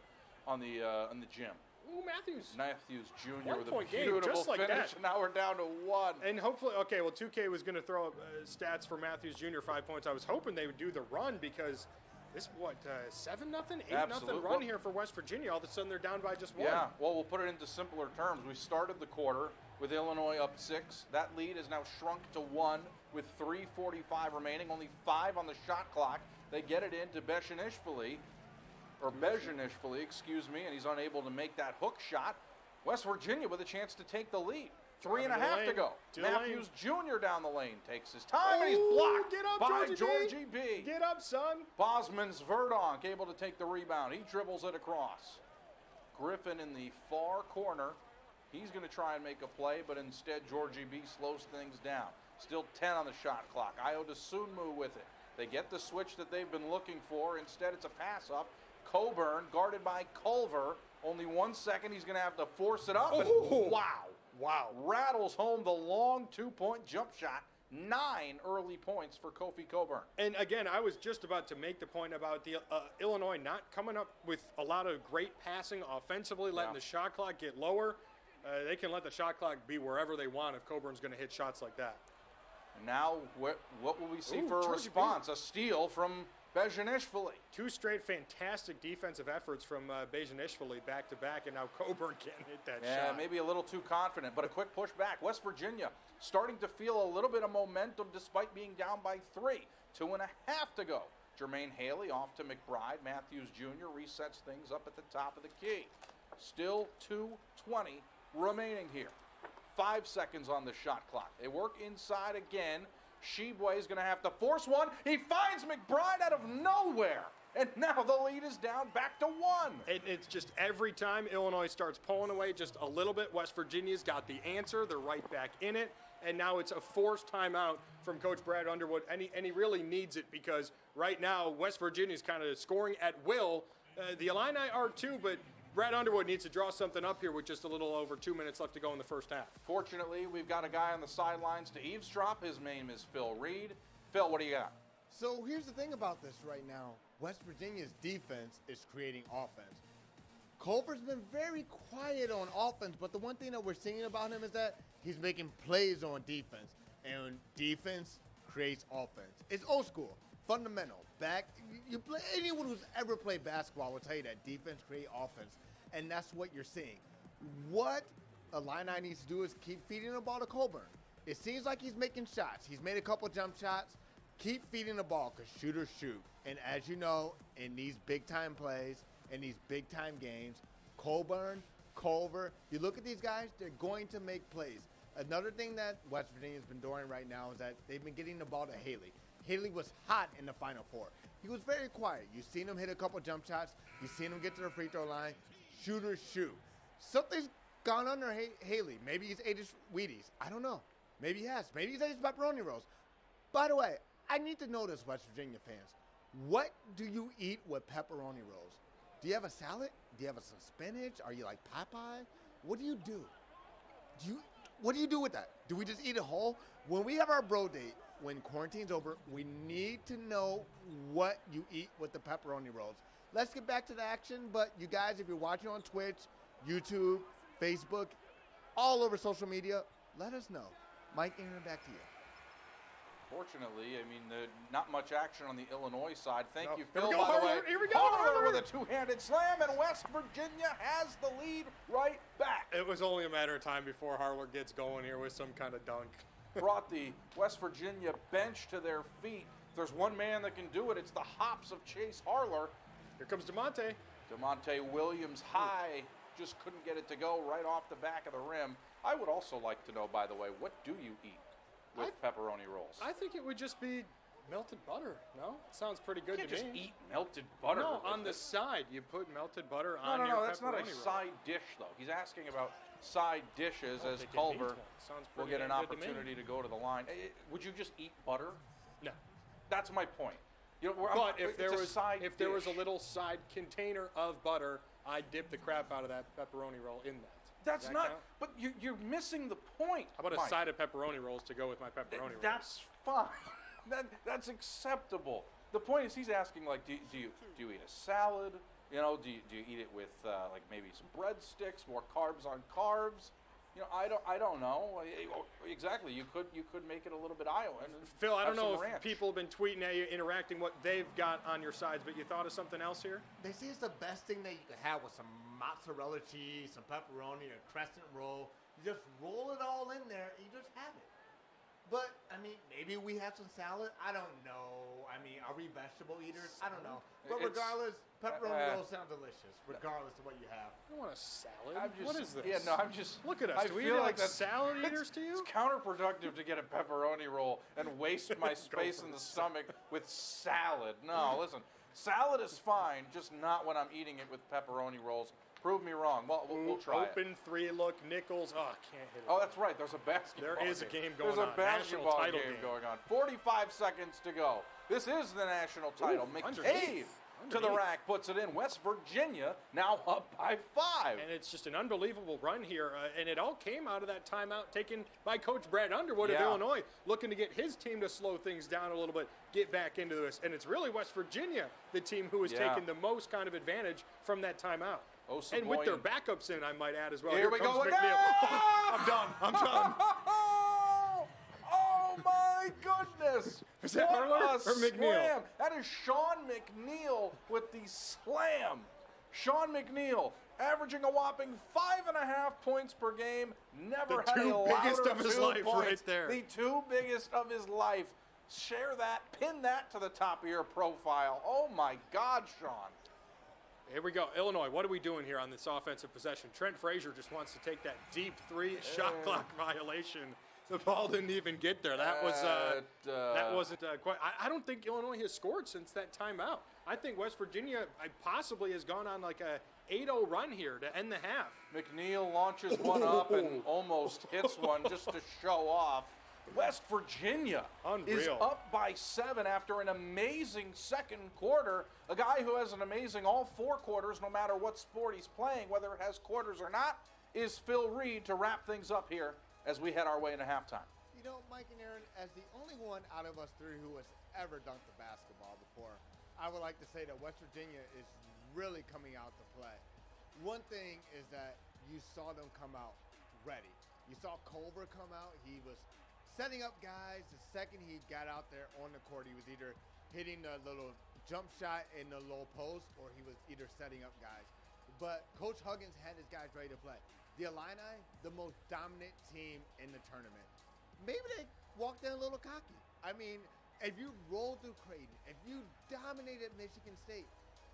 gym. Ooh, Matthews. Matthews Jr. with a 1-point game, beautiful just like finish, that. and now we're down to 1. And hopefully, okay, well, 2K was going to throw up stats for Matthews Jr. 5 points. I was hoping they would do the run because this, 7-0, 8-0 Absolutely. run here for West Virginia. All of a sudden, they're down by just 1. Yeah, well, we'll put it into simpler terms. We started the quarter with Illinois up 6. That lead is now shrunk to 1 with 3:45 remaining, only 5 on the shot clock. They get it into Beshanishvili, excuse me, and he's unable to make that hook shot. West Virginia with a chance to take the lead. 3.5 to go. To the lane. Matthews Jr. down the lane takes his time, and he's blocked Get up, by Georgie B. Georgie B. Get up, son. Bosman's Verdonk able to take the rebound. He dribbles it across. Griffin in the far corner He's going to try and make a play, but instead Georgie B slows things down. Still 10 on the shot clock. Io DeSunmu with it. They get the switch that they've been looking for. Instead, it's a pass off. Coburn, guarded by Culver. Only 1 second. He's going to have to force it up. And wow. Wow. Rattles home the long 2-point jump shot. 9 early points for Kofi Coburn. And again, I was just about to make the point about the Illinois not coming up with a lot of great passing offensively, letting the shot clock get lower. They can let the shot clock be wherever they want if Coburn's going to hit shots like that. And now, what will we see for a Georgie response? A steal from Bezhanishvili. 2 straight fantastic defensive efforts from Bezhanishvili back-to-back, and now Coburn can't hit that shot. Maybe a little too confident, but a quick push back. West Virginia starting to feel a little bit of momentum despite being down by 3. 2.5 to go. Jermaine Haley off to McBride. Matthews Jr. resets things up at the top of the key. Still 2:20 remaining here. 5 seconds on the shot clock. They work inside again. Sheboy is going to have to force one. He finds McBride out of nowhere. And now the lead is down back to 1. It's just every time Illinois starts pulling away just a little bit, West Virginia's got the answer. They're right back in it. And now it's a forced timeout from Coach Brad Underwood. And he really needs it because right now West Virginia's kind of scoring at will. The Illini are too, but Brad Underwood needs to draw something up here with just a little over 2 minutes left to go in the first half. Fortunately, we've got a guy on the sidelines to eavesdrop. His name is Phil Reed. Phil, what do you got? So here's the thing about this right now. West Virginia's defense is creating offense. Culver's been very quiet on offense, but the one thing that we're seeing about him is that he's making plays on defense. And defense creates offense. It's old school, fundamental. You play, anyone who's ever played basketball will tell you that defense creates offense. And that's what you're seeing. What Illini needs to do is keep feeding the ball to Coburn. It seems like he's making shots. He's made a couple jump shots. Keep feeding the ball because shooters shoot. And as you know, in these big-time plays, in these big-time games, Coburn, Culver, you look at these guys, they're going to make plays. Another thing that West Virginia's been doing right now is that they've been getting the ball to Haley. Haley was hot in the Final Four. He was very quiet. You've seen him hit a couple jump shots. You've seen him get to the free throw line. Shooters shoot. Something's gone under Haley. Maybe he's ate his Wheaties. I don't know. Maybe he has. Maybe he's ate his pepperoni rolls. By the way, I need to know this, West Virginia fans. What do you eat with pepperoni rolls? Do you have a salad? Do you have some spinach? Are you like Popeye? What do you do? What do you do with that? Do we just eat it whole? When we have our bro date, when quarantine's over, we need to know what you eat with the pepperoni rolls. Let's get back to the action, but you guys, if you're watching on Twitch, YouTube, Facebook, all over social media, let us know. Mike, Aaron, back to you. Fortunately, I mean, not much action on the Illinois side. Thank you, Here Phil, we go, by the way. Harvard. Here we go, Harvard Harvard. with a two-handed slam, and West Virginia has the lead right back. It was only a matter of time before Harvard gets going here with some kind of dunk. Brought the West Virginia bench to their feet. If there's one man that can do it, it's the hops of Chase Harler. Here comes DeMonte. DeMonte Williams high, just couldn't get it to go right off the back of the rim. I would also like to know, by the way, what do you eat with pepperoni rolls? I think it would just be melted butter, no? Sounds pretty good You to can't just me. eat melted butter. No, with on the it. side. You put melted butter on No, your pepperoni that's not a roll. side dish, though. He's asking about side dishes I as think it Culver needs one. Sounds will pretty get an damn good to me. opportunity to go to the line. Would you just eat butter? No. That's my point. You know, But if there it's a was side there was a dish. little side container of butter, I'd dip the crap out of that pepperoni roll in that. That's Does that not. count? But you're missing the point. How about Mike. a side of pepperoni rolls to go with my pepperoni rolls? That's fine. That's acceptable. The point is, he's asking, like, do you eat a salad? You know, do you eat it with like maybe some breadsticks, more carbs on carbs? You know, I don't know exactly. You could make it a little bit Iowan. And Phil, I have don't know some if ranch. people have been tweeting at you, interacting what they've got on your sides, but you thought of something else here? They say it's the best thing that you could have with some mozzarella cheese, some pepperoni, a crescent roll. You just roll it all in there and you just have it. But, I mean, maybe we have some salad. I don't know. I mean, are we vegetable eaters? I don't know. But It's- regardless, pepperoni rolls sound delicious, regardless of what you have. I don't want a salad. I'm just, What is this? Yeah, no, I'm just. Look at us. I Do we feel eat like like that's salad it's- eaters to you? It's counterproductive to get a pepperoni roll and waste my space in the stomach with salad. No, listen, salad is fine, just not when I'm eating it with pepperoni rolls. Prove me wrong. Well, we'll try it. Open three look, Nichols. Oh, can't hit it. Oh, that's right. There's a basketball There is a game going There's on. a basketball National title game game. going on. 45 seconds to go. This is the national title. Ooh, McCabe to the underneath. rack puts it in. West Virginia now up by 5. And it's just an unbelievable run here. And it all came out of that timeout taken by Coach Brad Underwood of Yeah. Illinois, looking to get his team to slow things down a little bit, get back into this. And it's really West Virginia, the team who has taken the most kind of advantage from that timeout. Oh, and with their Samoyan. backups in, I might add as well. Here we comes go again. McNeil. I'm done. I'm done. Oh my goodness! Is that what Hurler a or McNeil? slam! That is Sean McNeil with the slam. Sean McNeil averaging a whopping 5.5 points per game. Never The had two a louder biggest of his 2 life points. right there. The 2 biggest of his life. Share that, pin that to the top of your profile. Oh my God, Sean. Here we go. Illinois, what are we doing here on this offensive possession? Trent Frazier just wants to take that deep three, shot clock violation. The ball didn't even get there. That wasn't quite. I don't think Illinois has scored since that timeout. I think West Virginia possibly has gone on like a 8-0 run here to end the half. McNeil launches one up and almost hits one just to show off. West Virginia is Unreal. up by 7 after an amazing second quarter. A guy who has an amazing all 4 quarters, no matter what sport he's playing, whether it has quarters or not, is Phil Reed to wrap things up here as we head our way into halftime. You know, Mike and Aaron, as the only one out of us three who has ever dunked a basketball before, I would like to say that West Virginia is really coming out to play. One thing is that you saw them come out ready. You saw Culver come out. He was setting up guys. The second he got out there on the court, he was either hitting the little jump shot in the low post or he was either setting up guys. But Coach Huggins had his guys ready to play. The Illini, the most dominant team in the tournament. Maybe they walked in a little cocky. I mean, if you roll through Creighton, if you dominated Michigan State,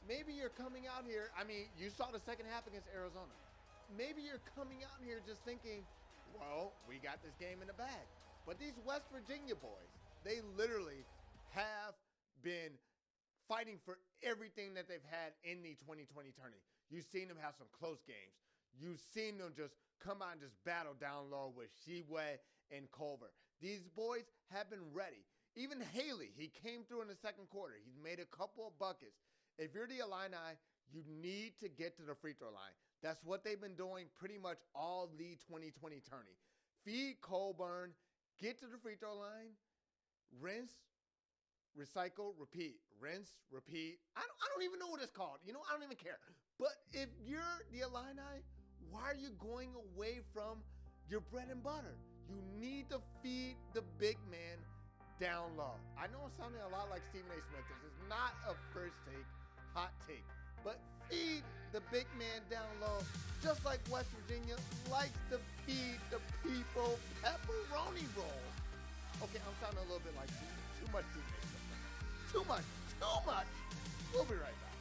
maybe you're coming out here. I mean, you saw the second half against Arizona. Maybe you're coming out here just thinking, well, we got this game in the bag. But these West Virginia boys, they literally have been fighting for everything that they've had in the 2020 tourney. You've seen them have some close games. You've seen them just come out and just battle down low with Sheway and Culver. These boys have been ready. Even Haley, he came through in the second quarter. He's made a couple of buckets. If you're the Illini, you need to get to the free throw line. That's what they've been doing pretty much all the 2020 tourney. Feed Colburn, get to the free throw line, rinse, recycle, repeat. Rinse, repeat. I don't even know what it's called. You know, I don't even care. But if you're the Illini, why are you going away from your bread and butter? You need to feed the big man down low. I know it's sounding a lot like Stephen A. Smith. This is not a first take, hot take. But feed the big man down low, just like West Virginia likes to feed the people pepperoni rolls. Okay, I'm sounding a little bit like too much Stephen A. Smith. Too much. We'll be right back.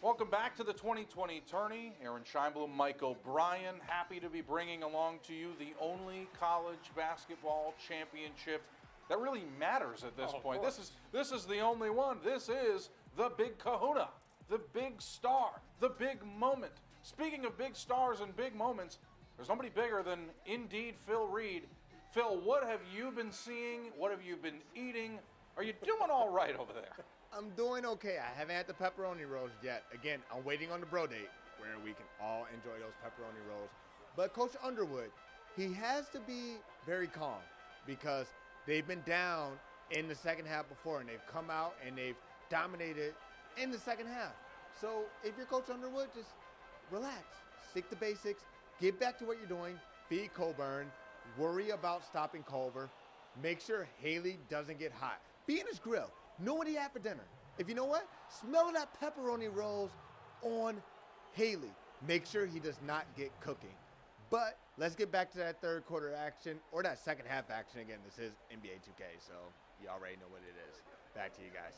Welcome back to the 2020 Tourney. Aaron Scheinblum, Mike O'Brien, happy to be bringing along to you the only college basketball championship that really matters at this point. This is the only one. This is the big kahuna, the big star, the big moment. Speaking of big stars and big moments, there's nobody bigger than indeed Phil Reed. Phil, what have you been seeing? What have you been eating? Are you doing all right over there? I'm doing okay. I haven't had the pepperoni rolls yet. Again, I'm waiting on the bro date where we can all enjoy those pepperoni rolls. But Coach Underwood, he has to be very calm because they've been down in the second half before, and they've come out and they've dominated in the second half. So if you're Coach Underwood, just relax, stick to basics, get back to what you're doing, feed Coburn, worry about stopping Culver, make sure Haley doesn't get hot. Be in his grill. Know what he had for dinner. If you know what, smell that pepperoni rolls on Haley. Make sure he does not get cooking. But let's get back to that third quarter action, or that second half action. Again, this is NBA 2K, so you already know what it is. Back to you guys.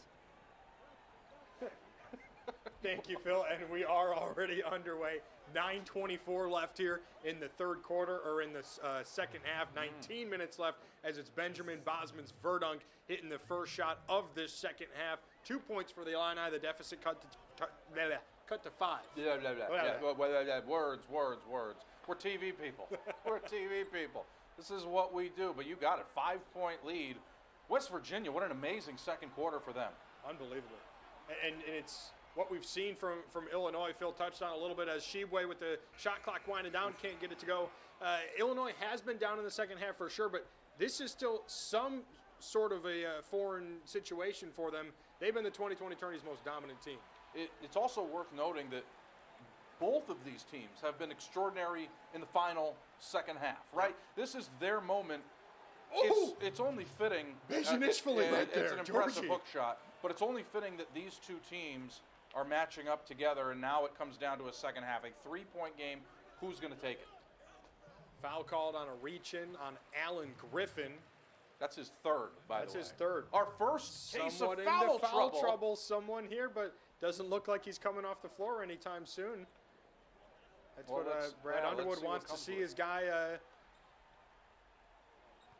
Thank you, Phil. And we are already underway. 9:24 left here in the third quarter, or in the second half. 19 minutes left as it's Benjamin Bosman's Verdunk hitting the first shot of this second half. 2 points for the Illini. The deficit cut to 5. Words. We're TV people. We're TV people. This is what we do. But you got it. 5-point lead. West Virginia, what an amazing second quarter for them. Unbelievable. And it's what we've seen from Illinois. Phil touched on a little bit as Shebue with the shot clock winding down, can't get it to go. Illinois has been down in the second half for sure, but this is still some sort of a foreign situation for them. They've been the 2020 Tourney's most dominant team. It's also worth noting that both of these teams have been extraordinary in the final second half, right? This is their moment. It's only fitting. Right there, it's an impressive Georgie. hook shot, but it's only fitting that these two teams are matching up together, and now it comes down to a second half, a 3-point game. Who's going to take it? Foul called on a reach-in on Alan Griffin. That's his third, by the way. That's his third. Our first case Somewhat of foul into foul trouble. trouble, someone here, but doesn't look like he's coming off the floor anytime soon. That's Well, what Brad let's Underwood see what wants to comes see with his guy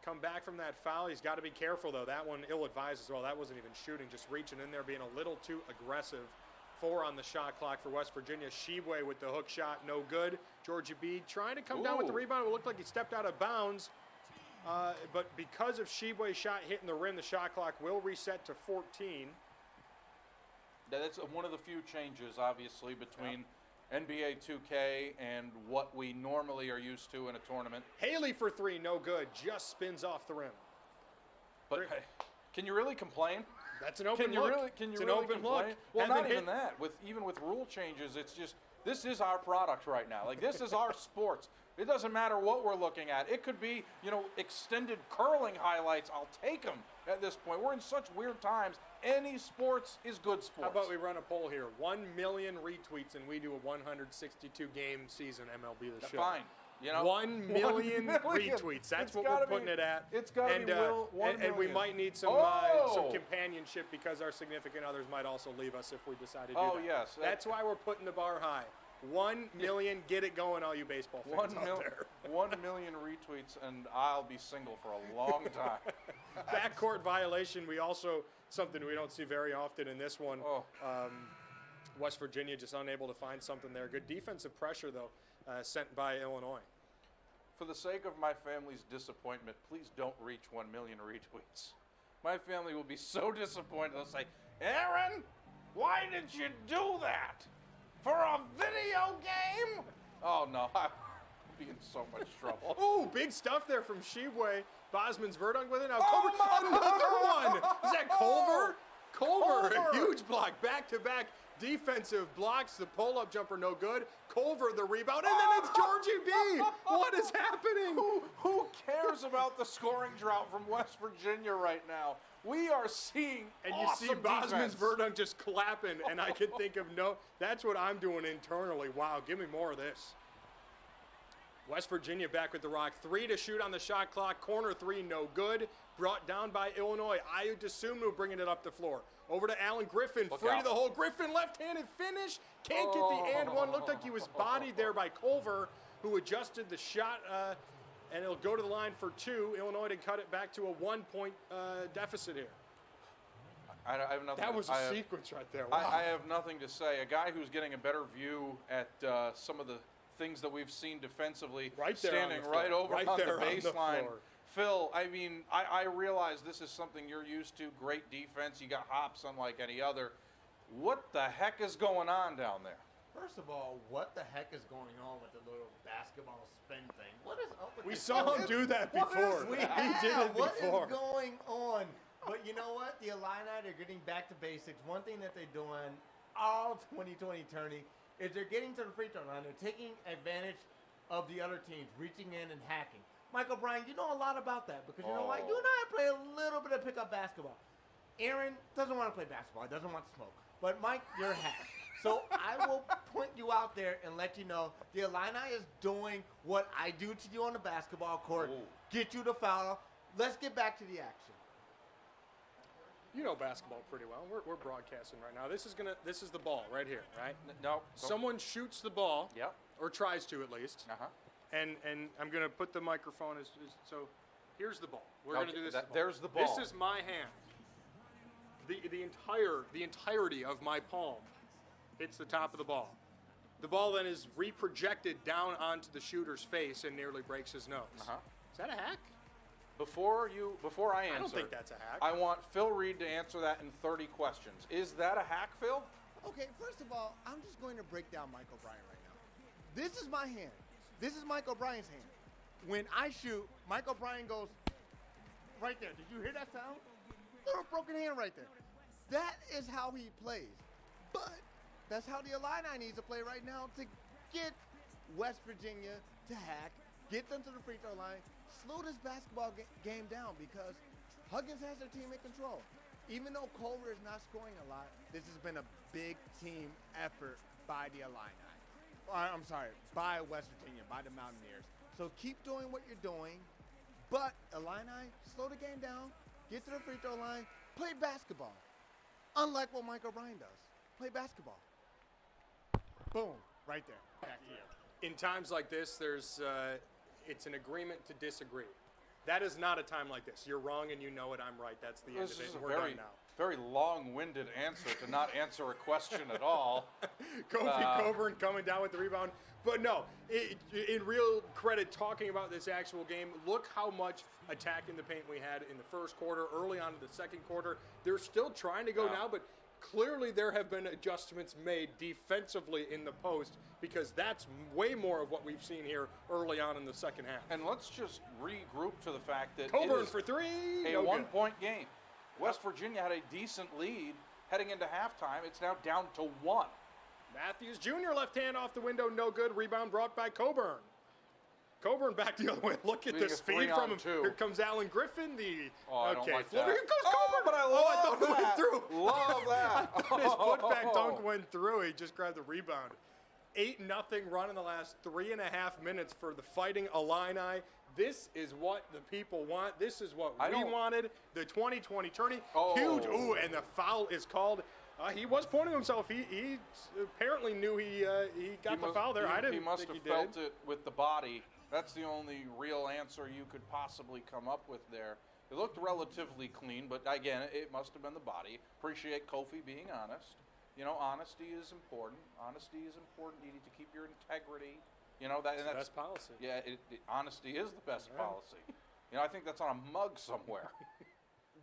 come back from that foul. He's got to be careful, though. That one ill-advised as well. That wasn't even shooting, just reaching in there, being a little too aggressive. 4 on the shot clock for West Virginia. Shebue with the hook shot, no good. Georgie B trying to come down with the rebound. It looked like he stepped out of bounds. But because of Shebue's shot hitting the rim, the shot clock will reset to 14. That's one of the few changes, obviously, between NBA 2K and what we normally are used to in a tournament. Haley for 3, no good. Just spins off the rim. But hey, can you really complain? That's an open Can you look. really It's an really open complain? look. Well, Haven't not hit- even that. Even with rule changes, it's just this is our product right now. Like, this is our sports. It doesn't matter what we're looking at. It could be, extended curling highlights. I'll take them at this point. We're in such weird times. Any sports is good sports. How about we run a poll here? 1 million retweets, and we do a 162-game season MLB The Show. Fine. 1 million retweets. That's what we're putting it at. It's got to be 1 and we million. might need some Oh! companionship because our significant others might also leave us if we decide to do Oh, that. yes. That's why we're putting the bar high. 1 million, get it going, all you baseball fans out there. 1 million retweets, and I'll be single for a long time. Backcourt violation, we also, something we don't see very often in this one. Oh. West Virginia just unable to find something there. Good defensive pressure, though, sent by Illinois. For the sake of my family's disappointment, please don't reach 1 million retweets. My family will be so disappointed. They'll say, Aaron, why did you do that? For a video game? Oh, no. I'll be in so much trouble. Oh, big stuff there from Shebue. Bosman's Verdunk with it. Now Oh, Culver, my another one. Is that Culver? Culver, Culver. huge block, back-to-back defensive blocks. The pull-up jumper, no good. Culver, the rebound, and then it's Georgie B. What is happening? Who cares about the scoring drought from West Virginia right now? We are seeing And you awesome see Bosman's defense. Verdunk just clapping, and I can think of that's what I'm doing internally. Wow, give me more of this. West Virginia back with the rock. 3 to shoot on the shot clock. Corner 3, no good. Brought down by Illinois. Ayu Dosunmu bringing it up the floor. Over to Alan Griffin. Look Free out. to the hole. Griffin left-handed finish. Can't get the and one. Looked like he was bodied there by Culver, who adjusted the shot, and it'll go to the line for 2. Illinois to cut it back to a 1-point deficit here. I have nothing. That was I a have- sequence right there. Wow. I have nothing to say. A guy who's getting a better view at some of the things that we've seen defensively, Right there on standing the right floor. over Right on there the on the baseline. floor. Phil, I mean, I realize this is something you're used to. Great defense. You got hops unlike any other. What the heck is going on down there? First of all, what the heck is going on with the little basketball spin thing? What is up with We this? saw him do that before. He did it What before. is going on? But you know what? The Illini, they're getting back to basics. One thing that they're doing all 2020 tourney is they're getting to the free throw line. They're taking advantage of the other teams, reaching in and hacking. Michael Bryan, you know a lot about that because you know what? You and I play a little bit of pickup basketball. Aaron doesn't want to play basketball. He doesn't want to smoke. But Mike, you're hacked. So I will point you out there and let you know the Illini is doing what I do to you on the basketball court. Ooh. Get you the foul. Let's get back to the action. You know basketball pretty well. We're broadcasting right now. This is the ball right here, right? No. Someone shoots the ball, Yep. or tries to at least, Uh-huh. and I'm gonna put the microphone as so. Here's the ball. We're gonna Okay, do this. there's the ball. This is my hand. The entirety of my palm hits the top of the ball. The ball then is reprojected down onto the shooter's face and nearly breaks his nose. Uh-huh. Is that a hack? Before I answer, I don't think that's a hack. I want Phil Reed to answer that in 30 questions. Is that a hack, Phil? Okay, first of all, I'm just going to break down Michael Bryan right now. This is my hand. This is Michael Bryan's hand. When I shoot, Michael Bryan goes right there. Did you hear that sound? Little broken hand right there. That is how he plays. But that's how the Illini needs to play right now to get West Virginia to hack, get them to the free throw line, slow this basketball game down because Huggins has their team in control. Even though Culver is not scoring a lot, this has been a big team effort by the Illini. I'm sorry, by West Virginia, by the Mountaineers. So keep doing what you're doing, but Illini, slow the game down, get to the free throw line, play basketball. Unlike what Michael Bryan does. Play basketball. Boom, right there. Back to you. In times like this, it's an agreement to disagree. That is not a time like this. You're wrong and you know it. I'm right. That's the end This of it. is a We're very, done now. very long-winded answer to not answer a question at all. Kofi Coburn coming down with the rebound. But no, in real credit, talking about this actual game, look how much attack in the paint we had in the first quarter, early on in the second quarter. They're still trying to go now, but clearly there have been adjustments made defensively in the post because that's way more of what we've seen here early on in the second half. And let's just regroup to the fact that Coburn it is for three. a no good. one-point game. West Virginia had a decent lead heading into halftime. It's now down to 1. Matthews Jr. left hand off the window, no good. Rebound brought by Coburn. Coburn back the other way. Look at Being the a speed from him. 3-on-2. Here comes Alan Griffin. The I don't like floater. that. Here goes Oh, Coburn. but I I thought love it went that. through. Love that. I thought his putback dunk went through. He just grabbed the rebound. 8-0 run in the last 3.5 minutes for the Fighting Illini. This is what the people want. This is what we wanted. The 2020 tourney. Huge. Ooh, and the foul is called. He was pointing himself. He apparently knew he got the foul there. I didn't He must think have he did. felt it with the body. That's the only real answer you could possibly come up with there. It looked relatively clean, but again, it must have been the body. Appreciate Kofi being honest. You know, honesty is important. Honesty is important. You need to keep your integrity. You know, that's the best policy. Yeah, honesty is the best policy. You know, I think that's on a mug somewhere.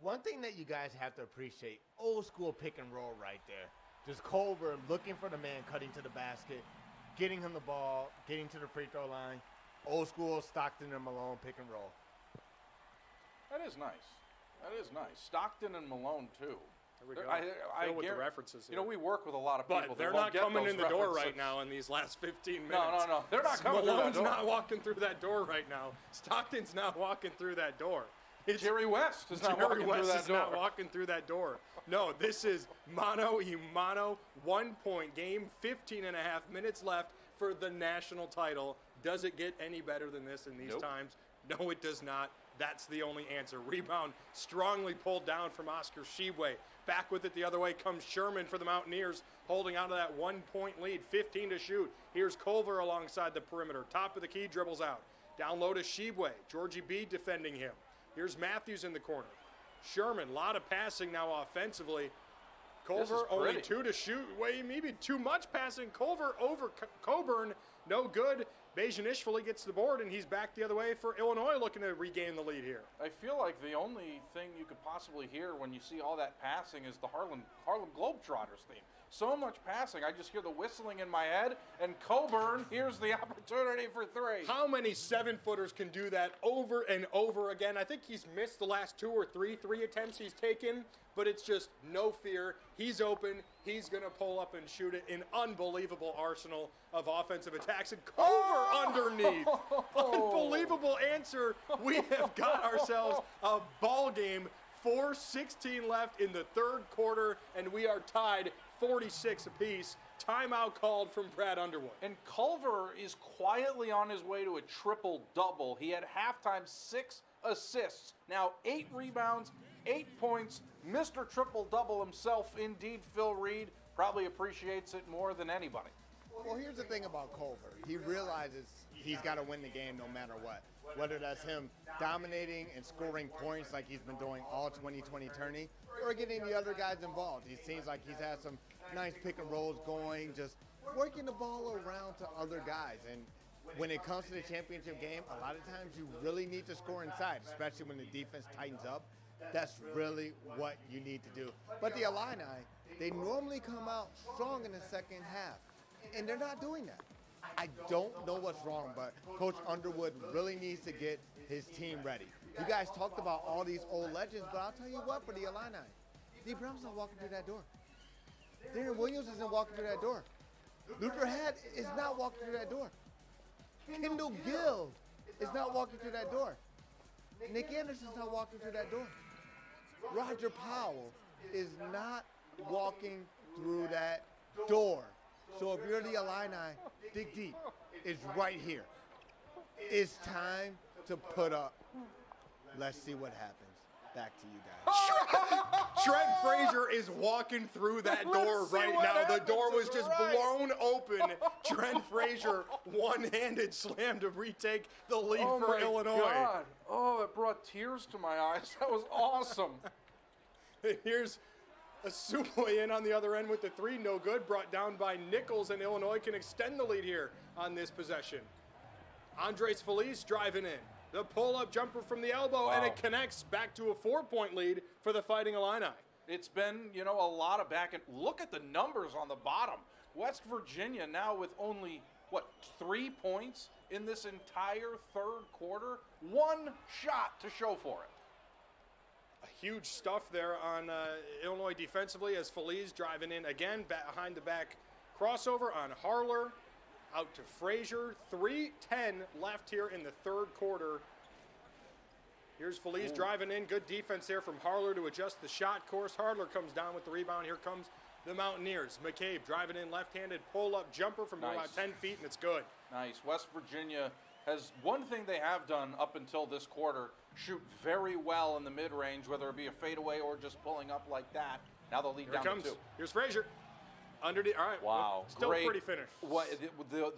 One thing that you guys have to appreciate, old school pick and roll right there. Just Culver looking for the man, cutting to the basket, getting him the ball, getting to the free throw line. Old school Stockton and Malone pick and roll. That is nice. That is nice. Stockton and Malone, too. There we go. I Phil with the guarantee- references You know, here. we work with a lot of people. But that they're won't not get coming those in the door references. right now in these last 15 minutes. No. They're not coming through that Malone's door. not walking through that door right now. Stockton's not walking through that door. Jerry West is not Jerry walking West through that is door. not walking through that door. No, this is mano y mano, 1-point game, 15 and a half minutes left for the national title. Does it get any better than this in these Nope. times? No, it does not. That's the only answer. Rebound strongly pulled down from Oscar Shibwe. Back with it the other way comes Sherman for the Mountaineers, holding on to that 1-point lead, 15 to shoot. Here's Culver alongside the perimeter. Top of the key, dribbles out. Down low to Shibwe. Georgie B defending him. Here's Matthews in the corner. Sherman, a lot of passing now offensively. Culver is only pretty. 2 to shoot. Way maybe too much passing. Culver over Coburn. No good. Bejanishvili gets the board, and he's back the other way for Illinois, looking to regain the lead here. I feel like the only thing you could possibly hear when you see all that passing is the Harlem Globetrotters theme. So much passing, I just hear the whistling in my head, and Coburn, here's the opportunity for 3. How many 7-footers can do that over and over again? I think he's missed the last 2 or 3 attempts he's taken, but it's just no fear. He's open. He's going to pull up and shoot it. An unbelievable arsenal of offensive attacks. And Culver underneath. Unbelievable answer. We have got ourselves a ball game. 4:16 left in the third quarter, and we are tied 46 apiece. Timeout called from Brad Underwood. And Culver is quietly on his way to a triple-double. He had halftime 6 assists, now 8 rebounds, 8 points. Mr. Triple-double himself, indeed, Phil Reed, probably appreciates it more than anybody. Well, here's the thing about Culver. He realizes he's got to win the game no matter what. Whether that's him dominating and scoring points like he's been doing all 2020 tourney, or getting the other guys involved. He seems like he's had some nice pick and rolls going, just working the ball around to other guys. And when it comes to the championship game, a lot of times you really need to score inside, especially when the defense tightens up. That's really what you need to do. But the Illini, they normally come out strong in the second half, and they're not doing that. I don't know what's wrong, but Coach Underwood really needs to get his team ready. You guys talked about all these old legends, but I'll tell you what, for the Illini, D. Brown's not walking through that door. Darren Williams isn't walking through that door. Luther Head is not walking through that door. Kendall Gill is not walking through that door. Nick Anderson's not walking through that door. Roger Powell is not walking through that door. So if you're the Illini, dig deep. It's right here. It's time to put up. Let's see what happens. Back to you guys. Trent Frazier is walking through that door Let's see right what now. The happens. door was just Right. blown open. Trent Frazier, one-handed slam to retake the lead Oh for my Illinois. God. Oh, it brought tears to my eyes. That was awesome. Here's Asuboy in on the other end with the 3, no good. Brought down by Nichols, and Illinois can extend the lead here on this possession. Andres Feliz driving in. The pull-up jumper from the elbow, and it connects back to a 4-point lead for the Fighting Illini. It's been, a lot of back and look at the numbers on the bottom. West Virginia now with only, 3 points in this entire third quarter? 1 shot to show for it. Huge stuff there on Illinois defensively as Feliz driving in again, behind the back crossover on Harler, out to Frazier. 3:10 left here in the third quarter. Here's Feliz driving in. Good defense there from Harler to adjust the shot course. Harler comes down with the rebound. Here comes the Mountaineers. McCabe driving in left-handed pull-up jumper from about 10 feet, and it's good. Nice. West Virginia has one thing they have done up until this quarter, shoot very well in the mid-range, whether it be a fadeaway or just pulling up like that. Now they'll lead Here down it comes. to 2. Here's Frazier. Underneath. All right. Wow. Still Great. pretty finish. What,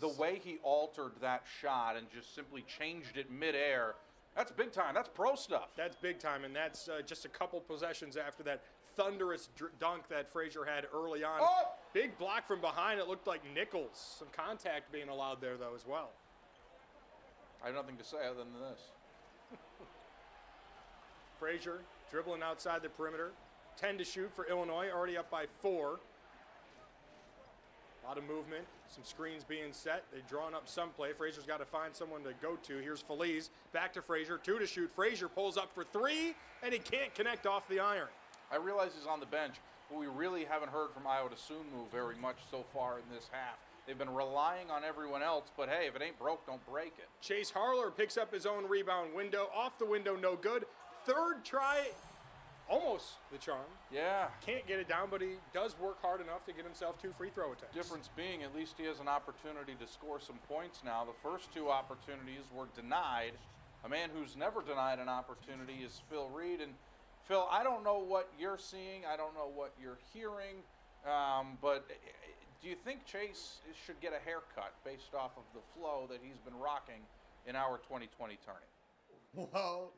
the way he altered that shot and just simply changed it midair, that's big time. That's pro stuff. That's big time, and that's just a couple possessions after that thunderous dunk that Frazier had early on. Oh! Big block from behind. It looked like Nichols. Some contact being allowed there, though, as well. I have nothing to say other than this. Frazier dribbling outside the perimeter. 10 to shoot for Illinois, already up by 4. A lot of movement, some screens being set. They're drawing up some play. Frazier's got to find someone to go to. Here's Feliz, back to Frazier, 2 to shoot. Frazier pulls up for 3, and he can't connect off the iron. I realize he's on the bench, but we really haven't heard from Iota Sunmu very much so far in this half. They've been relying on everyone else, but hey, if it ain't broke, don't break it. Chase Harler picks up his own rebound window. Off the window, no good. Third try, almost the charm. Yeah. Can't get it down, but he does work hard enough to get himself 2 free throw attempts. Difference being, at least he has an opportunity to score some points now. The first 2 opportunities were denied. A man who's never denied an opportunity is Phil Reed. And Phil, I don't know what you're seeing. I don't know what you're hearing. But do you think Chase should get a haircut based off of the flow that he's been rocking in our 2020 tourney? Well,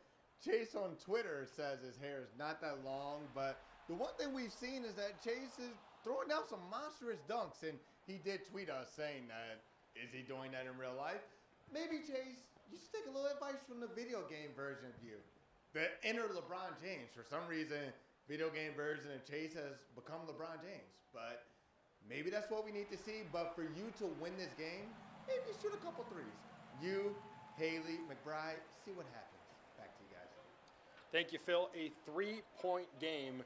Chase on Twitter says his hair is not that long, but The one thing we've seen is that Chase is throwing down some monstrous dunks, and he did tweet us saying that, is he doing that in real life? Maybe, Chase, you should take a little advice from the video game version of you. The inner LeBron James. For some reason, video game version of Chase has become LeBron James. But maybe that's what we need to see. But for you to win this game, maybe shoot a couple threes. You, Haley, McBride, see what happens. Back to you guys. Thank you, Phil. A 3-point game.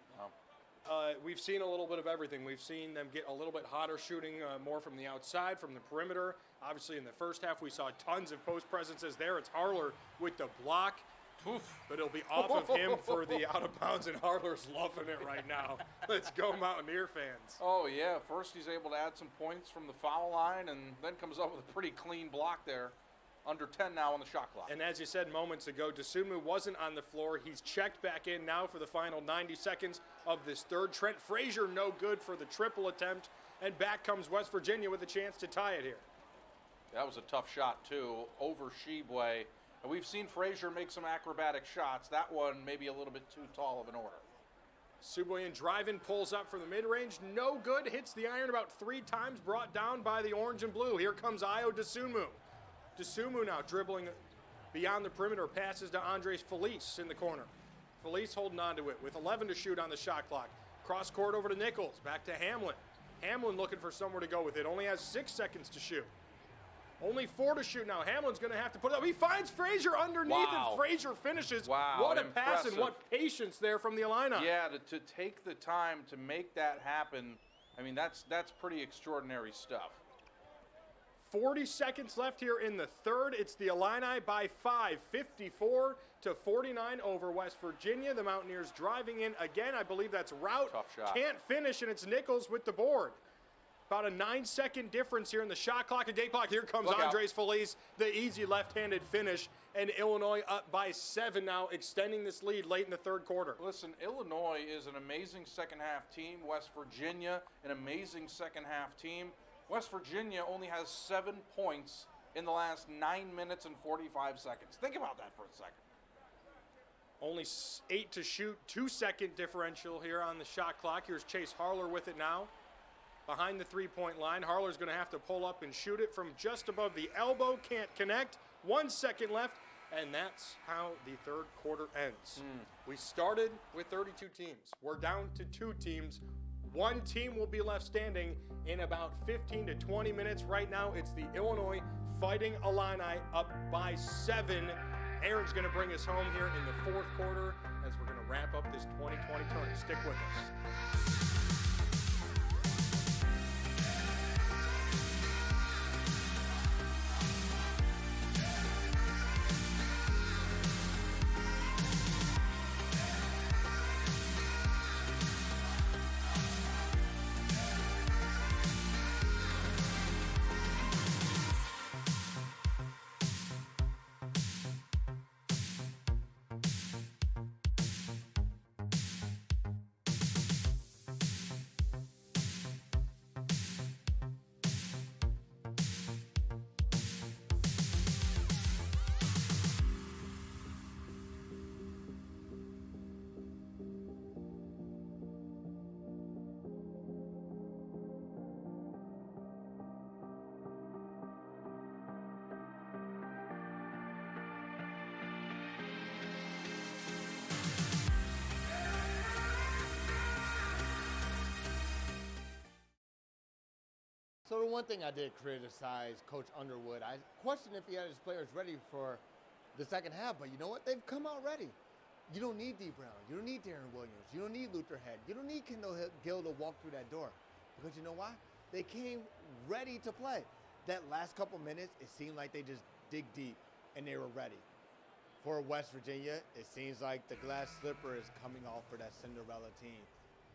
We've seen a little bit of everything. We've seen them get a little bit hotter shooting more from the outside, from the perimeter. Obviously, in the first half, we saw tons of post presences there. It's Harler with the block. Oof. But it'll be off of him for the out of bounds, and Harler's loving it right now. Let's go, Mountaineer fans. Oh, yeah. First, he's able to add some points from the foul line, and then comes up with a pretty clean block there. Under 10 now on the shot clock. And as you said moments ago, Dosunmu wasn't on the floor. He's checked back in now for the final 90 seconds of this third. Trent Frazier no good for the triple attempt. And back comes West Virginia with a chance to tie it here. That was a tough shot, too, over Sheboy. And we've seen Frazier make some acrobatic shots. That one maybe a little bit too tall of an order. Suboyan driving, pulls up from the mid-range. No good. Hits the iron about 3 times. Brought down by the orange and blue. Here comes Ayo Dosunmu. Dosunmu now dribbling beyond the perimeter. Passes to Andres Felice in the corner. Felice holding on to it with 11 to shoot on the shot clock. Cross court over to Nichols. Back to Hamlin. Hamlin looking for somewhere to go with it. Only has 6 seconds to shoot. Only 4 to shoot now. Hamlin's going to have to put it up. He finds Frazier underneath, and Frazier finishes. Wow, what a pass and impressive. what patience there from the Illini. Yeah, to take the time to make that happen, I mean, that's pretty extraordinary stuff. 40 seconds left here in the third. It's the Illini by 5, 54-49 over West Virginia. The Mountaineers driving in again. I believe that's Rout. Tough shot. Can't finish, and it's Nichols with the board. About a 9-second difference here in the shot clock and gate clock. Here comes Look out. Andres Felice, the easy left-handed finish, and Illinois up by 7 now, extending this lead late in the third quarter. Listen, Illinois is an amazing second-half team. West Virginia, an amazing second-half team. West Virginia only has 7 points in the last 9 minutes and 45 seconds. Think about that for a second. Only 8 to shoot, 2-second differential here on the shot clock. Here's Chase Harler with it now. Behind the three-point line, Harler's going to have to pull up and shoot it from just above the elbow. Can't connect. 1 second left, and that's how the third quarter ends. We started with 32 teams. We're down to 2 teams. 1 team will be left standing in about 15 to 20 minutes. Right now, it's the Illinois Fighting Illini up by 7. Aaron's going to bring us home here in the fourth quarter as we're going to wrap up this 2020 tournament. Stick with us. So the one thing I did criticize Coach Underwood, I questioned if he had his players ready for the second half, but you know what? They've come out ready. You don't need D. Brown. You don't need Darren Williams. You don't need Luther Head. You don't need Kendall Gill to walk through that door. Because you know why? They came ready to play. That last couple minutes, it seemed like they just dig deep, and they were ready. For West Virginia, it seems like the glass slipper is coming off for that Cinderella team.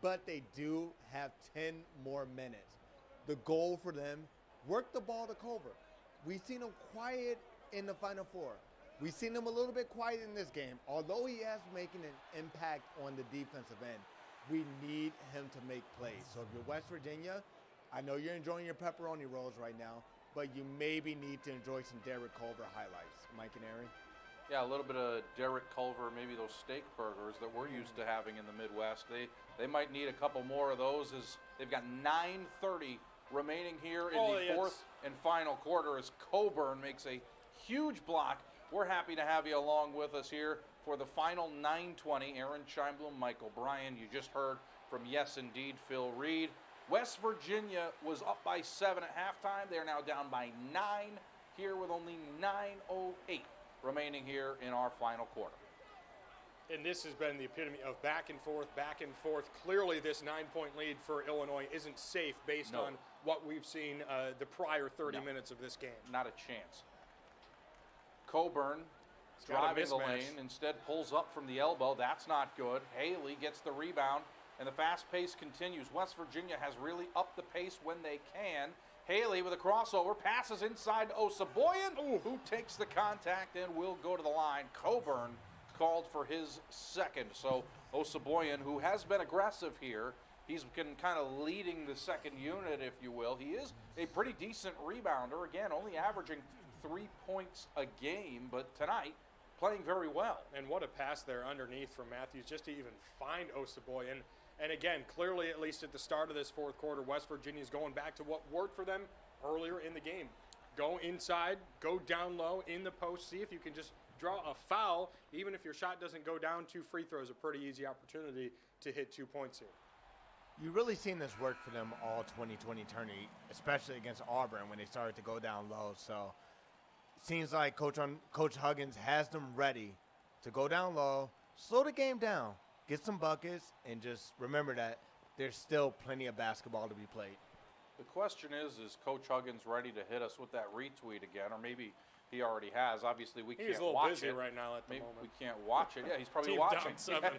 But they do have 10 more minutes. The goal for them, work the ball to Culver. We've seen him quiet in the Final Four. We've seen him a little bit quiet in this game. Although he has making an impact on the defensive end, we need him to make plays. So if you're West Virginia, I know you're enjoying your pepperoni rolls right now, but you maybe need to enjoy some Derek Culver highlights. Mike and Aaron? Yeah, a little bit of Derek Culver, maybe those steak burgers that we're used to having in the Midwest. They might need a couple more of those as they've got 9:30 remaining here in the fourth and final quarter as Coburn makes a huge block. We're happy to have you along with us here for the final 9:20. Aaron Scheinblum, Michael Bryan. You just heard from, yes, indeed, Phil Reed. West Virginia was up by 7 at halftime. They're now down by 9 here with only 9:08 remaining here in our final quarter. And this has been the epitome of back and forth, back and forth. Clearly, this 9-point lead for Illinois isn't safe based on what we've seen the prior 30 minutes of this game. Not a chance. Coburn driving the lane, instead pulls up from the elbow. That's not good. Haley gets the rebound, and the fast pace continues. West Virginia has really upped the pace when they can. Haley with a crossover, passes inside to Osaboyan, who takes the contact and will go to the line. Coburn called for his second. So Osaboyan, who has been aggressive here, he's been kind of leading the second unit, if you will. He is a pretty decent rebounder. Again, only averaging 3 points a game, but tonight playing very well. And what a pass there underneath from Matthews just to even find Osaboyan. And again, clearly, at least at the start of this fourth quarter, West Virginia is going back to what worked for them earlier in the game. Go inside, go down low in the post, see if you can just draw a foul. Even if your shot doesn't go down, 2 free throws, a pretty easy opportunity to hit 2 points here. You've really seen this work for them all 2020 tourney, especially against Auburn when they started to go down low. So it seems like Coach Huggins has them ready to go down low, slow the game down, get some buckets, and just remember that there's still plenty of basketball to be played. The question is Coach Huggins ready to hit us with that retweet again, or maybe he already has? Obviously, we can't watch it. He's a little busy right now at the moment. We can't watch it. Yeah, he's probably Team watching. down 7.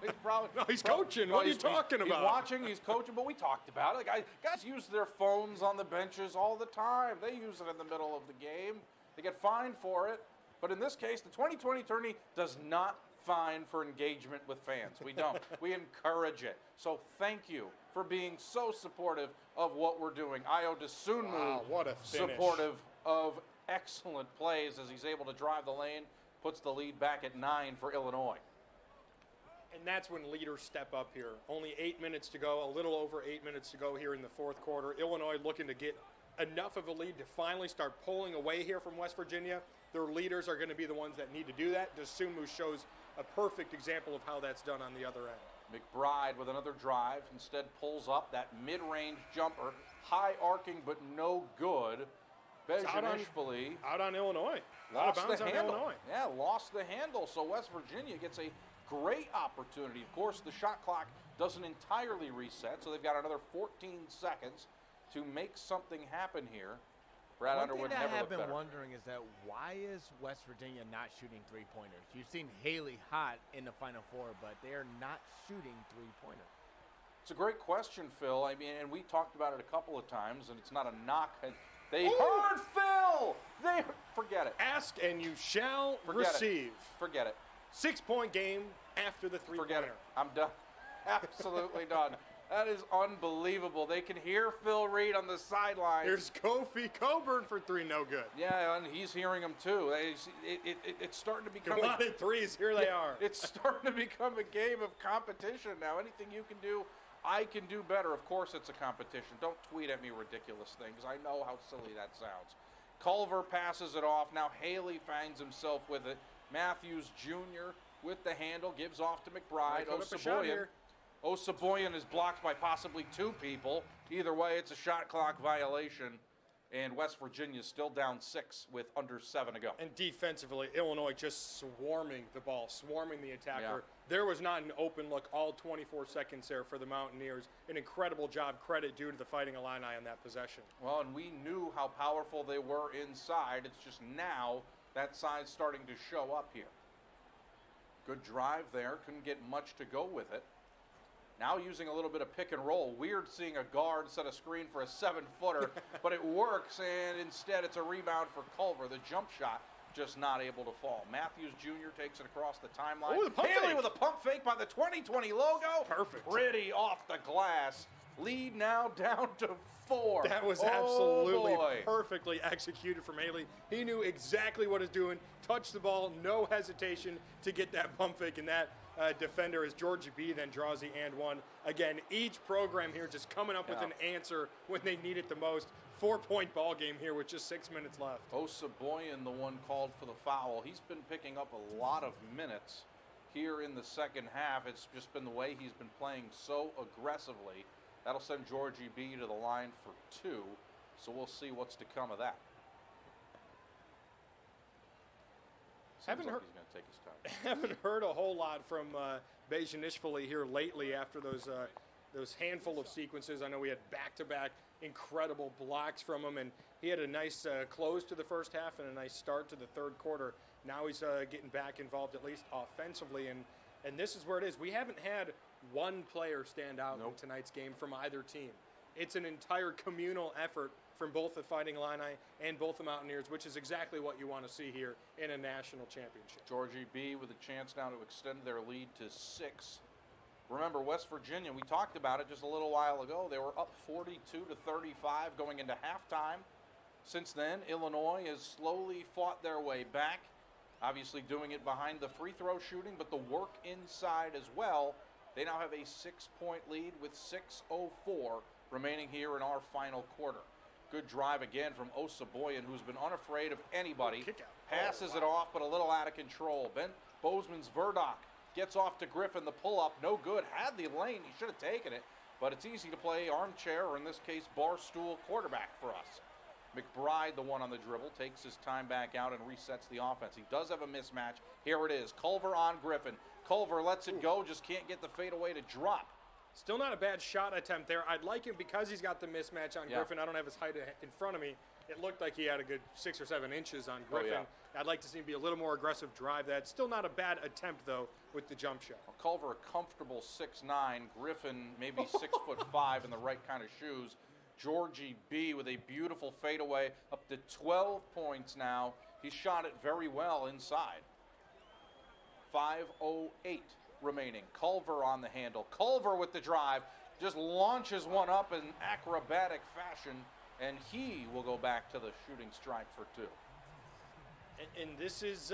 He's probably. No, he's coaching. What are you talking about? He's watching. He's coaching. But we talked about it. Guys use their phones on the benches all the time. They use it in the middle of the game. They get fined for it. But in this case, the 2020 tourney does not fine for engagement with fans. We don't. We encourage it. So thank you for being so supportive of what we're doing. Ayo Dosunmu, wow, what a finish. Supportive of excellent plays as he's able to drive the lane, puts the lead back at 9 for Illinois. And that's when leaders step up here. Only 8 minutes to go, a little over 8 minutes to go here in the fourth quarter. Illinois looking to get enough of a lead to finally start pulling away here from West Virginia. Their leaders are going to be the ones that need to do that. Dosunmu shows a perfect example of how that's done on the other end. McBride with another drive, instead pulls up that mid-range jumper, high arcing but no good. Bezhanishvili out on Illinois. Lost out of bounds the on handle. Illinois. Yeah, lost the handle. So West Virginia gets a great opportunity. Of course, the shot clock doesn't entirely reset, so they've got another 14 seconds to make something happen here. Brad Underwood never looked better. One thing that I've been wondering is that why is West Virginia not shooting three-pointers? You've seen Haley hot in the Final Four, but they are not shooting three-pointers. It's a great question, Phil. I mean, and we talked about it a couple of times, and it's not a knock. They heard Phil! Forget it. Ask and you shall receive. Forget it. 6-point game after the three-pointer. Forget it. I'm done. Absolutely done. That is unbelievable. They can hear Phil Reed on the sideline. Here's Kofi Coburn for 3, no good. Yeah, and he's hearing them too. It's starting to become a lot of threes. Here they are. It's starting to become a game of competition now. Anything you can do, I can do better. Of course it's a competition. Don't tweet at me ridiculous things. I know how silly that sounds. Culver passes it off. Now Haley finds himself with it. Matthews Jr. with the handle, gives off to McBride. Osaboyan is blocked by possibly 2 people. Either way, it's a shot clock violation. And West Virginia still down 6 with under 7 to go. And defensively, Illinois just swarming the ball, swarming the attacker. Yeah. There was not an open look all 24 seconds there for the Mountaineers. An incredible job, credit due to the Fighting Illini on that possession. Well, and we knew how powerful they were inside. It's just now that side's starting to show up here. Good drive there. Couldn't get much to go with it. Now using a little bit of pick and roll. Weird seeing a guard set a screen for a 7-footer, but it works, and instead it's a rebound for Culver. The jump shot just not able to fall. Matthews Jr. takes it across the timeline. Ooh, the pump Haley fake. with a pump fake by the 2020 logo. Perfect. Pretty off the glass. Lead now down to 4. That was Oh, absolutely boy. perfectly executed from Haley. He knew exactly what he's doing, touched the ball, no hesitation to get that pump fake, and that defender as Georgie B then draws the and one. Again, each program here just coming up with an answer when they need it the most. 4-point ball game here with just 6 minutes left. Osaboyan, the one called for the foul. He's been picking up a lot of minutes here in the second half. It's just been the way he's been playing so aggressively. That'll send Georgie B to the line for 2, so we'll see what's to come of that. Seems like he's going to take his time. Haven't heard a whole lot from Bejanishvili here lately after those handful of sequences. I know we had back-to-back incredible blocks from him, and he had a nice close to the first half and a nice start to the third quarter. Now he's getting back involved, at least offensively, and this is where it is. We haven't had one player stand out in tonight's game from either team. It's an entire communal effort from both the Fighting Illini and both the Mountaineers, which is exactly what you want to see here in a national championship. Georgie B with a chance now to extend their lead to 6. Remember, West Virginia, we talked about it just a little while ago. They were up 42-35 going into halftime. Since then, Illinois has slowly fought their way back, obviously doing it behind the free throw shooting, but the work inside as well. They now have a 6-point lead with 6:04 remaining here in our final quarter. Good drive again from Osaboyan, who's been unafraid of anybody. Passes it off, but a little out of control. Ben Bozeman's Verdock gets off to Griffin. The pull-up, no good. Had the lane. He should have taken it. But it's easy to play armchair, or in this case, barstool quarterback for us. McBride, the one on the dribble, takes his time back out and resets the offense. He does have a mismatch. Here it is. Culver on Griffin. Culver lets it go, just can't get the fadeaway to drop. Still not a bad shot attempt there. I'd like him because he's got the mismatch on Griffin. I don't have his height in front of me. It looked like he had a good 6 or 7 inches on Griffin. I'd like to see him be a little more aggressive drive that. Still not a bad attempt, though, with the jump shot. Well, Culver a comfortable 6'9". Griffin maybe 6'5" in the right kind of shoes. Georgie B with a beautiful fadeaway, up to 12 points now. He shot it very well inside. 5:08 remaining. Culver on the handle. Culver with the drive, just launches one up in acrobatic fashion, and he will go back to the shooting stripe for 2. And this is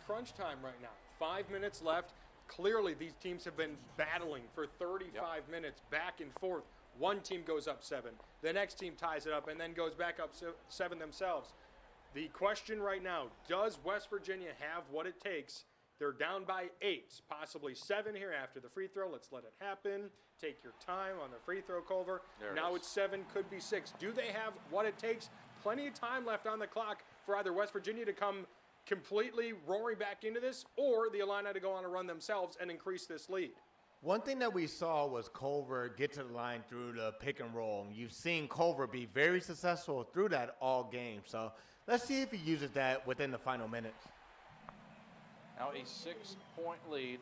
crunch time right now. 5 minutes left. Clearly, these teams have been battling for 35 minutes back and forth. One team goes up 7. The next team ties it up and then goes back up 7 themselves. The question right now, does West Virginia have what it takes? They're down by 8, possibly 7 here after the free throw. Let's let it happen. Take your time on the free throw, Culver. Now it's 7, could be 6. Do they have what it takes? Plenty of time left on the clock for either West Virginia to come completely roaring back into this or the Illini to go on a run themselves and increase this lead. One thing that we saw was Culver get to the line through the pick and roll. You've seen Culver be very successful through that all game. So let's see if he uses that within the final minutes. Now a 6-point lead.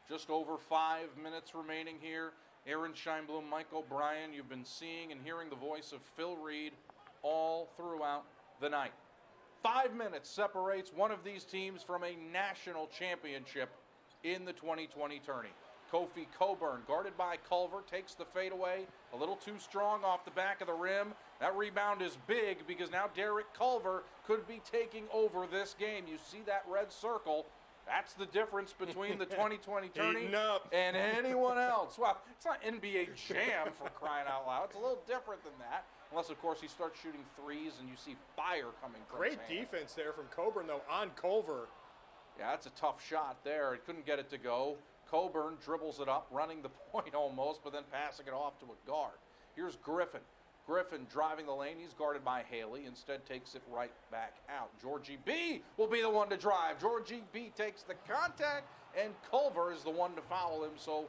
Just over 5 minutes remaining here. Aaron Scheinblum, Mike O'Brien, you've been seeing and hearing the voice of Phil Reed all throughout the night. 5 minutes separates one of these teams from a national championship in the 2020 tourney. Kofi Coburn, guarded by Culver, takes the fadeaway. A little too strong off the back of the rim. That rebound is big because now Derek Culver could be taking over this game. You see that red circle. That's the difference between the 2020 tourney and anyone else. Well, it's not NBA Jam for crying out loud. It's a little different than that. Unless, of course, he starts shooting threes and you see fire coming from his Great hand. defense there from Coburn, though, on Culver. Yeah, that's a tough shot there. He couldn't get it to go. Coburn dribbles it up, running the point almost, but then passing it off to a guard. Here's Griffin. Griffin driving the lane. He's guarded by Haley. Instead takes it right back out. Georgie B will be the one to drive. Georgie B takes the contact, and Culver is the one to foul him. So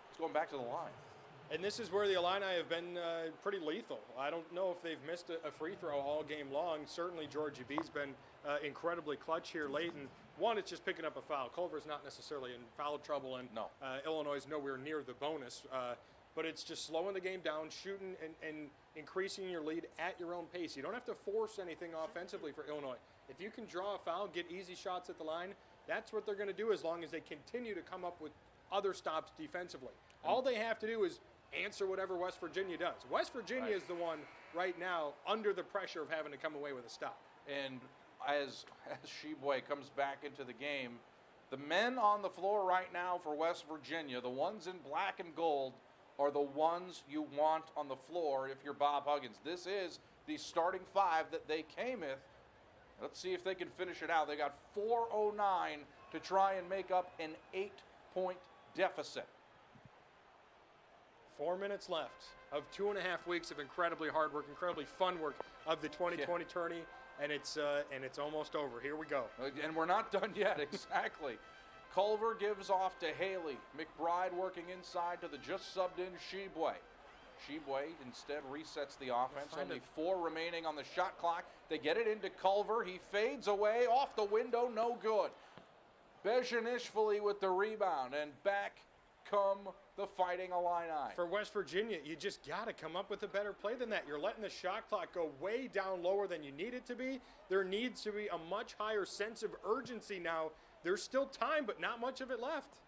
it's going back to the line. And this is where the Illini have been pretty lethal. I don't know if they've missed a free throw all game long. Certainly Georgie B's been incredibly clutch here late. And one, it's just picking up a foul. Culver's not necessarily in foul trouble, and Illinois is nowhere near the bonus. But it's just slowing the game down, shooting and increasing your lead at your own pace. You don't have to force anything offensively for Illinois. If you can draw a foul, get easy shots at the line, that's what they're going to do as long as they continue to come up with other stops defensively. All they have to do is answer whatever West Virginia does. West Virginia Right. is the one right now under the pressure of having to come away with a stop. And as Sheboy comes back into the game, the men on the floor right now for West Virginia, the ones in black and gold, are the ones you want on the floor if you're Bob Huggins. This is the starting five that they came with. Let's see if they can finish it out. They got 4:09 to try and make up an 8-point deficit. 4 minutes left of 2.5 weeks of incredibly hard work, incredibly fun work of the 2020 tourney, and it's almost over. Here we go. And we're not done yet, exactly. Culver gives off to Haley. McBride working inside to the just subbed in Sheboy. Sheboy instead resets the offense. Only 4 remaining on the shot clock. They get it into Culver. He fades away off the window. No good. Bezhanishvili with the rebound. And back come the Fighting Illini. For West Virginia, you just got to come up with a better play than that. You're letting the shot clock go way down lower than you need it to be. There needs to be a much higher sense of urgency now. There's still time, but not much of it left.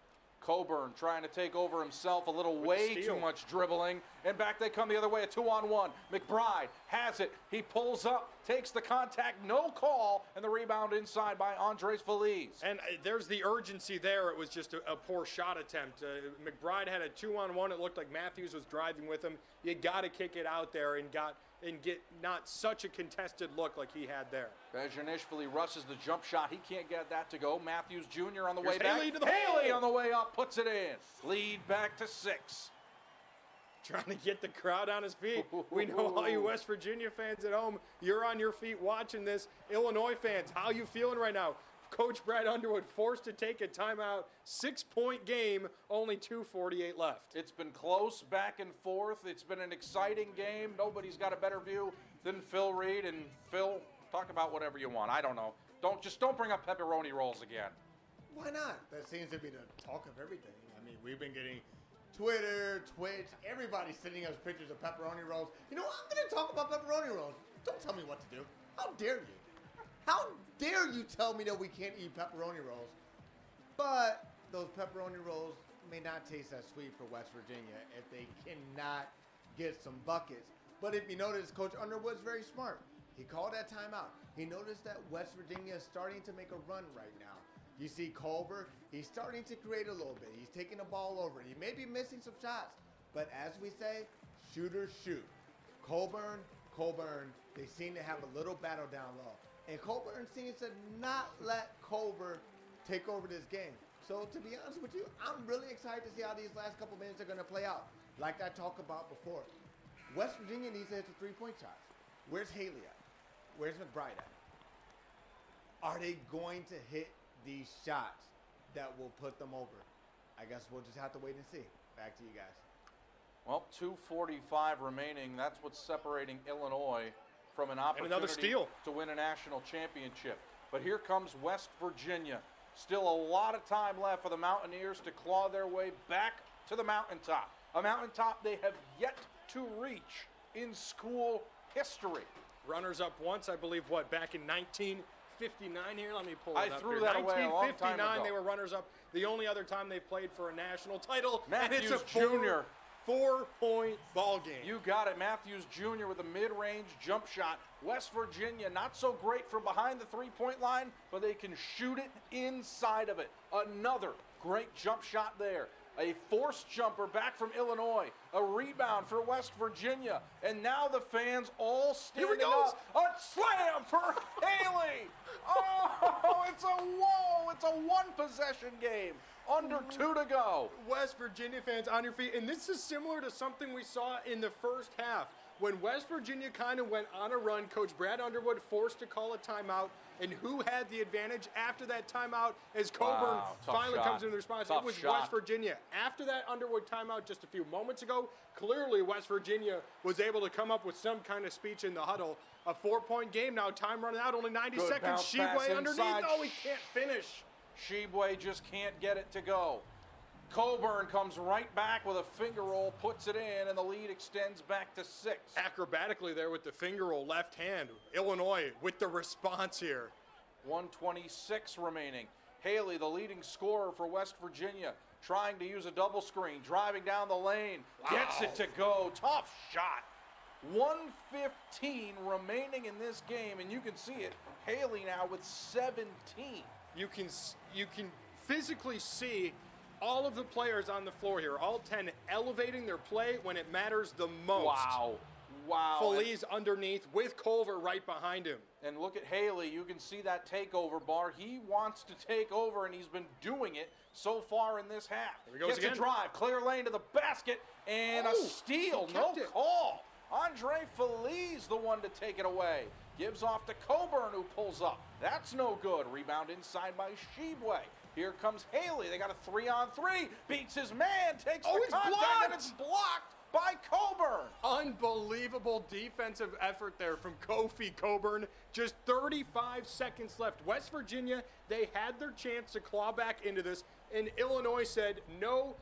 Coburn trying to take over himself, a little the way steal. too much dribbling, and back they come the other way, a 2-on-1. McBride has it, he pulls up, takes the contact, no call, and the rebound inside by Andres Feliz. And there's the urgency there. It was just a poor shot attempt. McBride had a 2-on-1. It looked like Matthews was driving with him. You got to kick it out there and get not such a contested look like he had there. Bezhanishvili rushes the jump shot. He can't get that to go. Matthews Jr. on the way Here's back. Haley to the Haley hole. on the way up, puts it in. Lead back to 6. Trying to get the crowd on his feet. We know all you West Virginia fans at home, you're on your feet watching this. Illinois fans, how you feeling right now? Coach Brad Underwood forced to take a timeout. 6-point game, only 2:48 left. It's been close, back and forth. It's been an exciting game. Nobody's got a better view than Phil Reed. And Phil, talk about whatever you want. I don't know. Don't bring up pepperoni rolls again. Why not? That seems to be the talk of everything. I mean, we've been getting Twitter, Twitch, everybody sending us pictures of pepperoni rolls. You know, I'm going to talk about pepperoni rolls. Don't tell me what to do. How dare you? How dare you tell me that we can't eat pepperoni rolls? But those pepperoni rolls may not taste as sweet for West Virginia if they cannot get some buckets. But if you notice, Coach Underwood's very smart. He called that timeout. He noticed that West Virginia is starting to make a run right now. You see Culver, he's starting to create a little bit. He's taking the ball over. He may be missing some shots, but as we say, shooters shoot. Coburn, they seem to have a little battle down low. And Coburn seems to not let Culver take over this game. So to be honest with you, I'm really excited to see how these last couple minutes are going to play out. Like I talked about before, West Virginia needs to hit the 3-point shots. Where's Haley at? Where's McBride at? Are they going to hit these shots that will put them over? I guess we'll just have to wait and see. Back to you guys. Well, 2:45 remaining. That's what's separating Illinois from an opportunity another steal to win a national championship. But here comes West Virginia. Still a lot of time left for the Mountaineers to claw their way back to the mountaintop. A mountaintop they have yet to reach in school history. Runners up once, I believe, back in 1959 here? Let me pull it up. I threw here. that away a long time 1959, ago. they were runners up. The only other time they played for a national title. Matthews and it's a Jr. 4-point ball game. You got it. Matthews Jr. with a mid-range jump shot. West Virginia not so great from behind the 3-point line, but they can shoot it inside of it. Another great jump shot there. A forced jumper back from Illinois. A rebound for West Virginia. And now the fans all standing up. A slam for Haley. Oh, it's a one-possession game. Under 2 to go. West Virginia fans on your feet. And this is similar to something we saw in the first half. When West Virginia kind of went on a run, Coach Brad Underwood forced to call a timeout. And who had the advantage after that timeout as Coburn finally comes into the response? It was West Virginia. After that Underwood timeout just a few moments ago, clearly West Virginia was able to come up with some kind of speech in the huddle. A 4-point game now, time running out, only 90 seconds. Sheboy underneath. Oh, he can't finish. Sheboy just can't get it to go. Coburn comes right back with a finger roll, puts it in, and the lead extends back to 6. Acrobatically there with the finger roll, left hand. Illinois with the response here. 1:26 remaining. Haley, the leading scorer for West Virginia, trying to use a double screen, driving down the lane, gets it to go. Tough shot. 1:15 remaining in this game, and you can see it. Haley now with 17. You can physically see all of the players on the floor here, all 10 elevating their play when it matters the most. Wow. Feliz underneath with Culver right behind him. And look at Haley. You can see that takeover bar. He wants to take over, and he's been doing it so far in this half. Here he goes Gets again. a drive, clear lane to the basket, and a steal. he No kept it. call. Andre Feliz, the one to take it away. Gives off to Coburn, who pulls up. That's no good. Rebound inside by Shebue. Here comes Haley. They got a 3-on-3. Beats his man. Takes the it's contact, blocked. and it's blocked by Coburn. Unbelievable defensive effort there from Kofi Coburn. Just 35 seconds left. West Virginia, they had their chance to claw back into this, and Illinois said, no,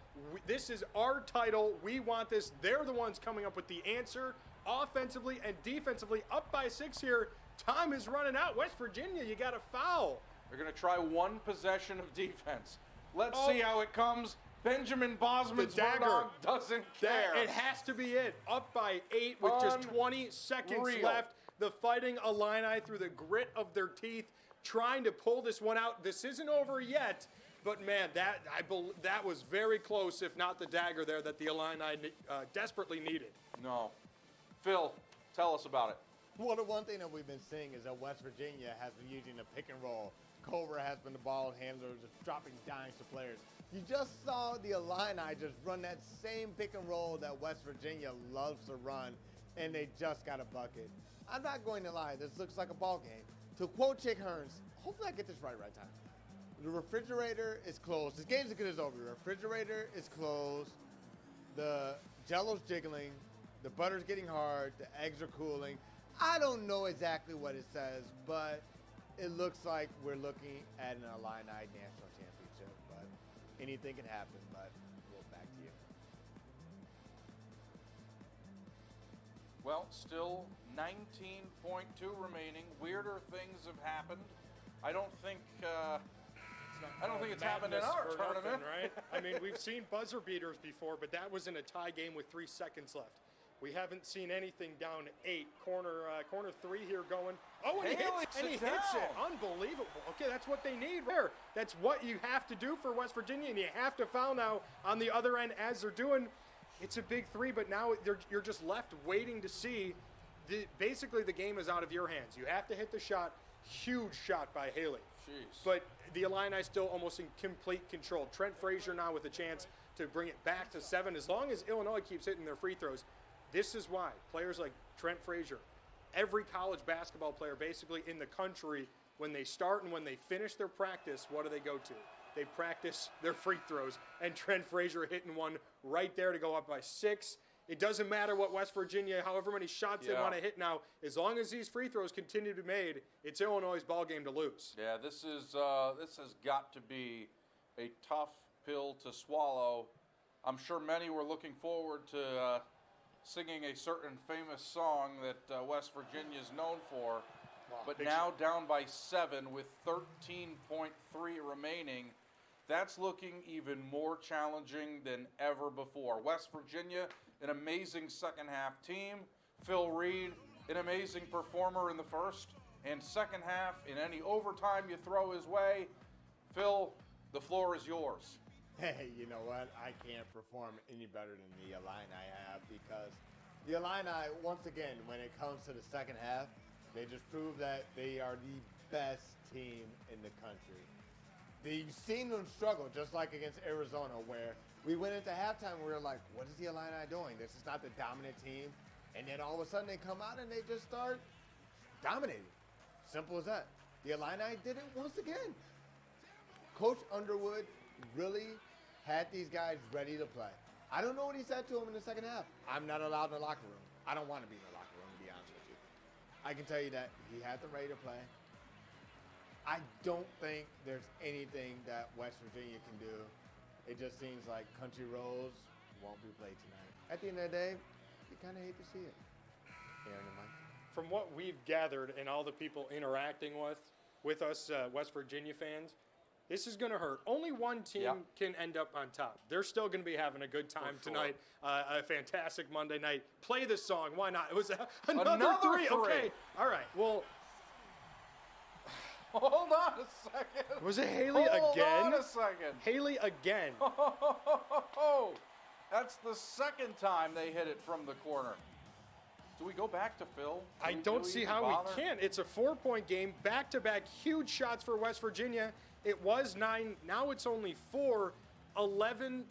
this is our title. We want this. They're the ones coming up with the answer offensively and defensively. Up by 6 here. Time is running out. West Virginia, you got a foul. They're going to try one possession of defense. Let's see how it comes. Benjamin Bosman's The dagger. Murdoch doesn't care. It has to be it. Up by 8 with just 20 seconds Unreal. left. The Fighting Illini, through the grit of their teeth, trying to pull this one out. This isn't over yet, but man, that was very close, if not the dagger there that the Illini desperately needed. No. Phil, tell us about it. Well, the one thing that we've been seeing is that West Virginia has been using the pick and roll. Culver has been the ball handler, just dropping dimes to players. You just saw the Illini just run that same pick and roll that West Virginia loves to run, and they just got a bucket. I'm not going to lie, this looks like a ball game. To quote Chick Hearns, hopefully I get this right time. The refrigerator is closed. This game's as good as over. The refrigerator is closed. The Jello's jiggling. The butter's getting hard. The eggs are cooling. I don't know exactly what it says, but it looks like we're looking at an Illini national championship. But anything can happen. But we'll back to you. Well, still 19.2 remaining. Weirder things have happened. I don't think it's happened in Madness our for tournament. nothing, right? I mean, we've seen buzzer beaters before, but that was in a tie game with 3 seconds left. We haven't seen anything down 8. Corner 3 here going. Oh, and Haley he hits sits it. down. Unbelievable. Okay, that's what they need there. That's what you have to do for West Virginia, and you have to foul now on the other end as they're doing. It's a big 3, but now you're just left waiting to see. Basically, the game is out of your hands. You have to hit the shot. Huge shot by Haley. Jeez. But the Illini still almost in complete control. Trent Frazier now with a chance to bring it back to 7. As long as Illinois keeps hitting their free throws, this is why players like Trent Frazier, every college basketball player basically in the country, when they start and when they finish their practice, what do they go to? They practice their free throws, and Trent Frazier hitting one right there to go up by 6. It doesn't matter what West Virginia, however many shots they want to hit now, as long as these free throws continue to be made, it's Illinois' ball game to lose. Yeah, this has got to be a tough pill to swallow. I'm sure many were looking forward to singing a certain famous song that West Virginia is known for, but now down by 7 with 13.3 remaining. That's looking even more challenging than ever before. West Virginia, an amazing second half team. Phil Reed, an amazing performer in the first and second half. In any overtime you throw his way, Phil, the floor is yours. Hey, you know what? I can't perform any better than the Illini have, because the Illini, once again, when it comes to the second half, they just prove that they are the best team in the country. You've seen them struggle, just like against Arizona, where we went into halftime and we were like, what is the Illini doing? This is not the dominant team. And then all of a sudden they come out and they just start dominating. Simple as that. The Illini did it once again. Coach Underwood really had these guys ready to play. I don't know what he said to them in the second half. I'm not allowed in the locker room. I don't want to be in the locker room, to be honest with you. I can tell you that he had them ready to play. I don't think there's anything that West Virginia can do. It just seems like country roads won't be played tonight. At the end of the day, you kind of hate to see it. Aaron and Mike. From what we've gathered and all the people interacting with us, West Virginia fans, This is going to hurt. Only one team Yep. can end up on top. They're still going to be having a good time sure. tonight. A fantastic Monday night. Play this song. Why not? It was another three. three. Okay. All right. Well, Hold on a second. was it Haley Hold again? on a second. Haley again. That's the second time they hit it from the corner. Do we go back to Phil? I don't see how we can. It's a 4-point game. Back-to-back huge shots for West Virginia. It was 9. Now it's only 4. 11.2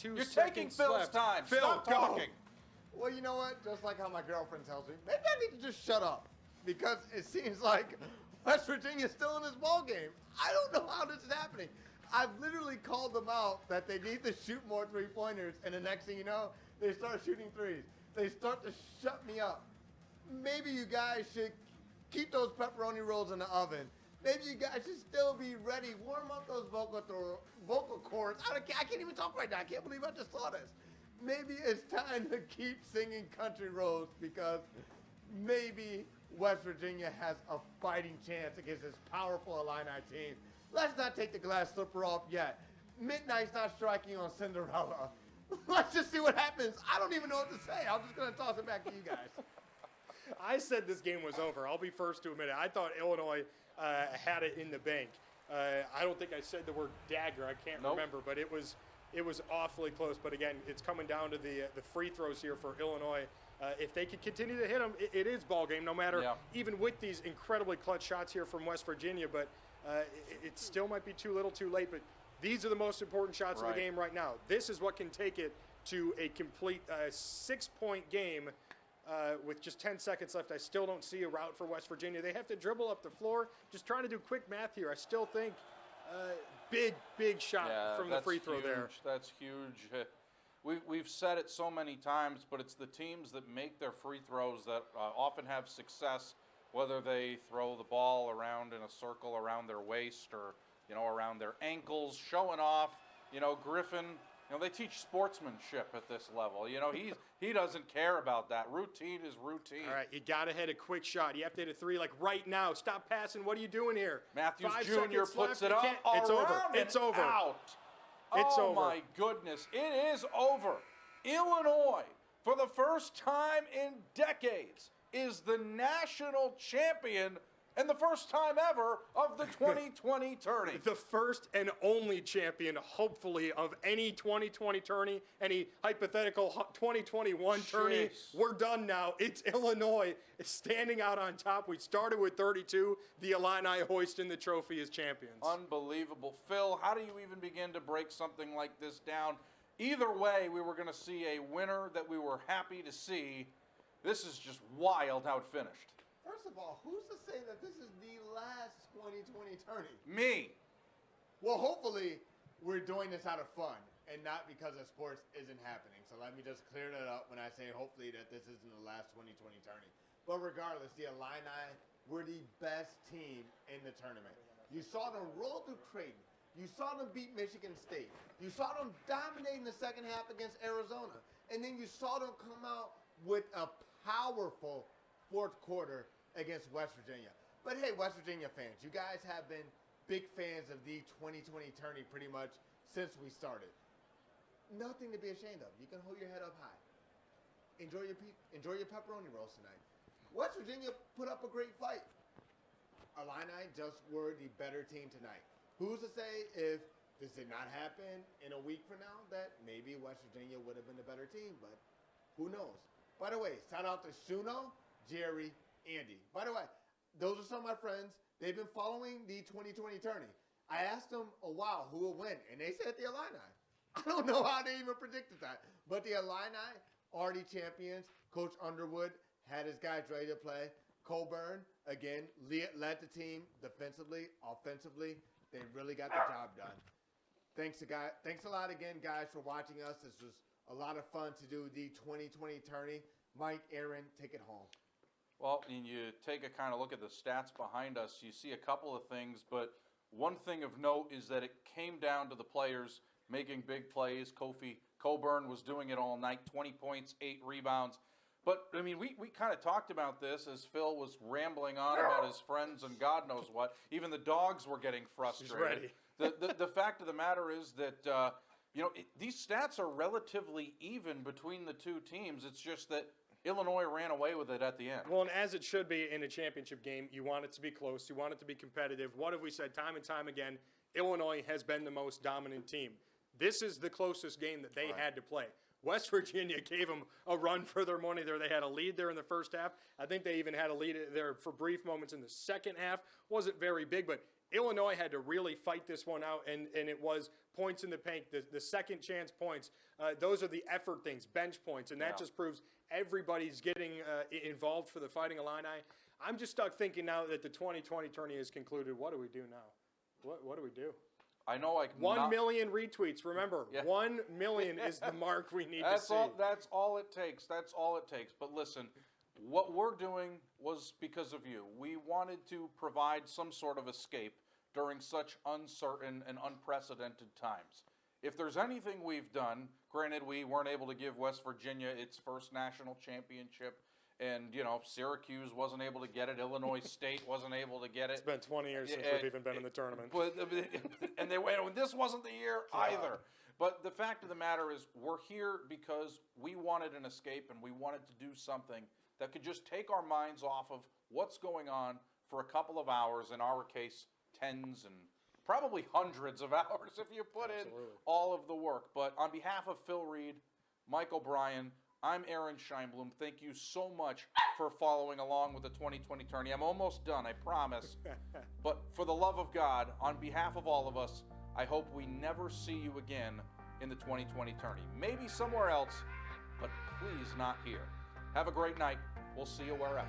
You're seconds taking Phil's left. time. Phil, Stop go. talking. Well, you know what? Just like how my girlfriend tells me, maybe I need to just shut up because it seems like West Virginia's still in this ball game. I don't know how this is happening. I've literally called them out that they need to shoot more three-pointers, and the next thing you know, they start shooting threes. They start to shut me up. Maybe you guys should keep those pepperoni rolls in the oven. Maybe you guys should still be ready. Warm up those vocal cords. I can't even talk right now. I can't believe I just saw this. Maybe it's time to keep singing country roads because maybe West Virginia has a fighting chance against this powerful Illini team. Let's not take the glass slipper off yet. Midnight's not striking on Cinderella. Let's just see what happens. I don't even know what to say. I'm just going to toss it back to you guys. I said this game was over. I'll be first to admit it. I thought Illinois had it in the bank. I don't think I said the word dagger. I can't remember, but it was awfully close. But again, it's coming down to the free throws here for Illinois. If they could continue to hit them, it is ball game. No matter even with these incredibly clutch shots here from West Virginia, but it still might be too little, too late. But these are the most important shots of the game right now. This is what can take it to a complete 6-point game. With just 10 seconds left, I still don't see a route for West Virginia. They have to dribble up the floor. Just trying to do quick math here. I still think big shot from the free throw huge. there. That's huge. We've said it so many times, but it's the teams that make their free throws that often have success, whether they throw the ball around in a circle around their waist or, around their ankles, showing off. Griffin, they teach sportsmanship at this level. He doesn't care about that. Routine is routine. All right, you got to hit a quick shot. You have to hit a three like right now. Stop passing. What are you doing here? Matthews 5 Jr. seconds puts left. it You up. can't- It's over. Around It's and over. Out. It's oh over. my goodness, it is over. Illinois, for the first time in decades, is the national champion and the first time ever of the 2020 tourney. The first and only champion, hopefully, of any 2020 tourney, any hypothetical 2021 tourney. Jeez. We're done now. It's Illinois standing out on top. We started with 32. The Illini hoisting the trophy as champions. Unbelievable. Phil, how do you even begin to break something like this down? Either way, we were going to see a winner that we were happy to see. This is just wild how it finished. First of all, who's to say that this is the last 2020 tourney? Me. Well, hopefully, we're doing this out of fun and not because of sports isn't happening. So let me just clear that up when I say hopefully that this isn't the last 2020 tourney. But regardless, the Illini were the best team in the tournament. You saw them roll through Creighton. You saw them beat Michigan State. You saw them dominate in the second half against Arizona. And then you saw them come out with a powerful fourth quarter against West Virginia. But hey, West Virginia fans, you guys have been big fans of the 2020 tourney pretty much since we started. Nothing to be ashamed of. You can hold your head up high. Enjoy your pepperoni rolls tonight. West Virginia put up a great fight. Illini just were the better team tonight. Who's to say if this did not happen in a week from now that maybe West Virginia would have been the better team, but who knows? By the way, shout out to Shuno, Jerry, Andy. By the way, those are some of my friends. They've been following the 2020 tourney. I asked them a while who will win, and they said the Illini. I don't know how they even predicted that, but the Illini are the champions. Coach Underwood had his guys ready to play. Coburn, again, led the team defensively, offensively. They really got the job done. Thanks a lot again, guys, for watching us. This was a lot of fun to do the 2020 tourney. Mike, Aaron, take it home. Well, and you take a kind of look at the stats behind us, you see a couple of things, but one thing of note is that it came down to the players making big plays. Kofi Coburn was doing it all night, 20 points, 8 rebounds. But, I mean, we kind of talked about this as Phil was rambling on about his friends and God knows what. Even the dogs were getting frustrated. She's ready. The fact of the matter is that, these stats are relatively even between the two teams. It's just that Illinois ran away with it at the end. Well, and as it should be in a championship game, you want it to be close. You want it to be competitive. What have we said time and time again? Illinois has been the most dominant team. This is the closest game that they had to play. West Virginia gave them a run for their money there. They had a lead there in the first half. I think they even had a lead there for brief moments in the second half. Wasn't very big, but Illinois had to really fight this one out, and it was points in the paint, the second chance points. Those are the effort things, bench points, and that just proves everybody's getting involved for the Fighting Illini. I'm just stuck thinking now that the 2020 tourney is concluded, what do we do now? What do we do? I know I can 1 million retweets. Remember, 1 million is the mark we need to see. That's all it takes. That's all it takes. But listen, what we're doing was because of you. We wanted to provide some sort of escape during such uncertain and unprecedented times. If there's anything we've done, granted we weren't able to give West Virginia its first national championship, and, Syracuse wasn't able to get it. Illinois State wasn't able to get it. It's been 20 years since we've even been in the tournament. And they went, this wasn't the year either. But the fact of the matter is we're here because we wanted an escape and we wanted to do something that could just take our minds off of what's going on for a couple of hours, in our case, tens and probably hundreds of hours if you put in all of the work. But on behalf of Phil Reed, Mike O'Brien, I'm Aaron Scheinblum. Thank you so much for following along with the 2020 tourney. I'm almost done, I promise. But for the love of God, on behalf of all of us, I hope we never see you again in the 2020 tourney. Maybe somewhere else, but please not here. Have a great night. We'll see you wherever.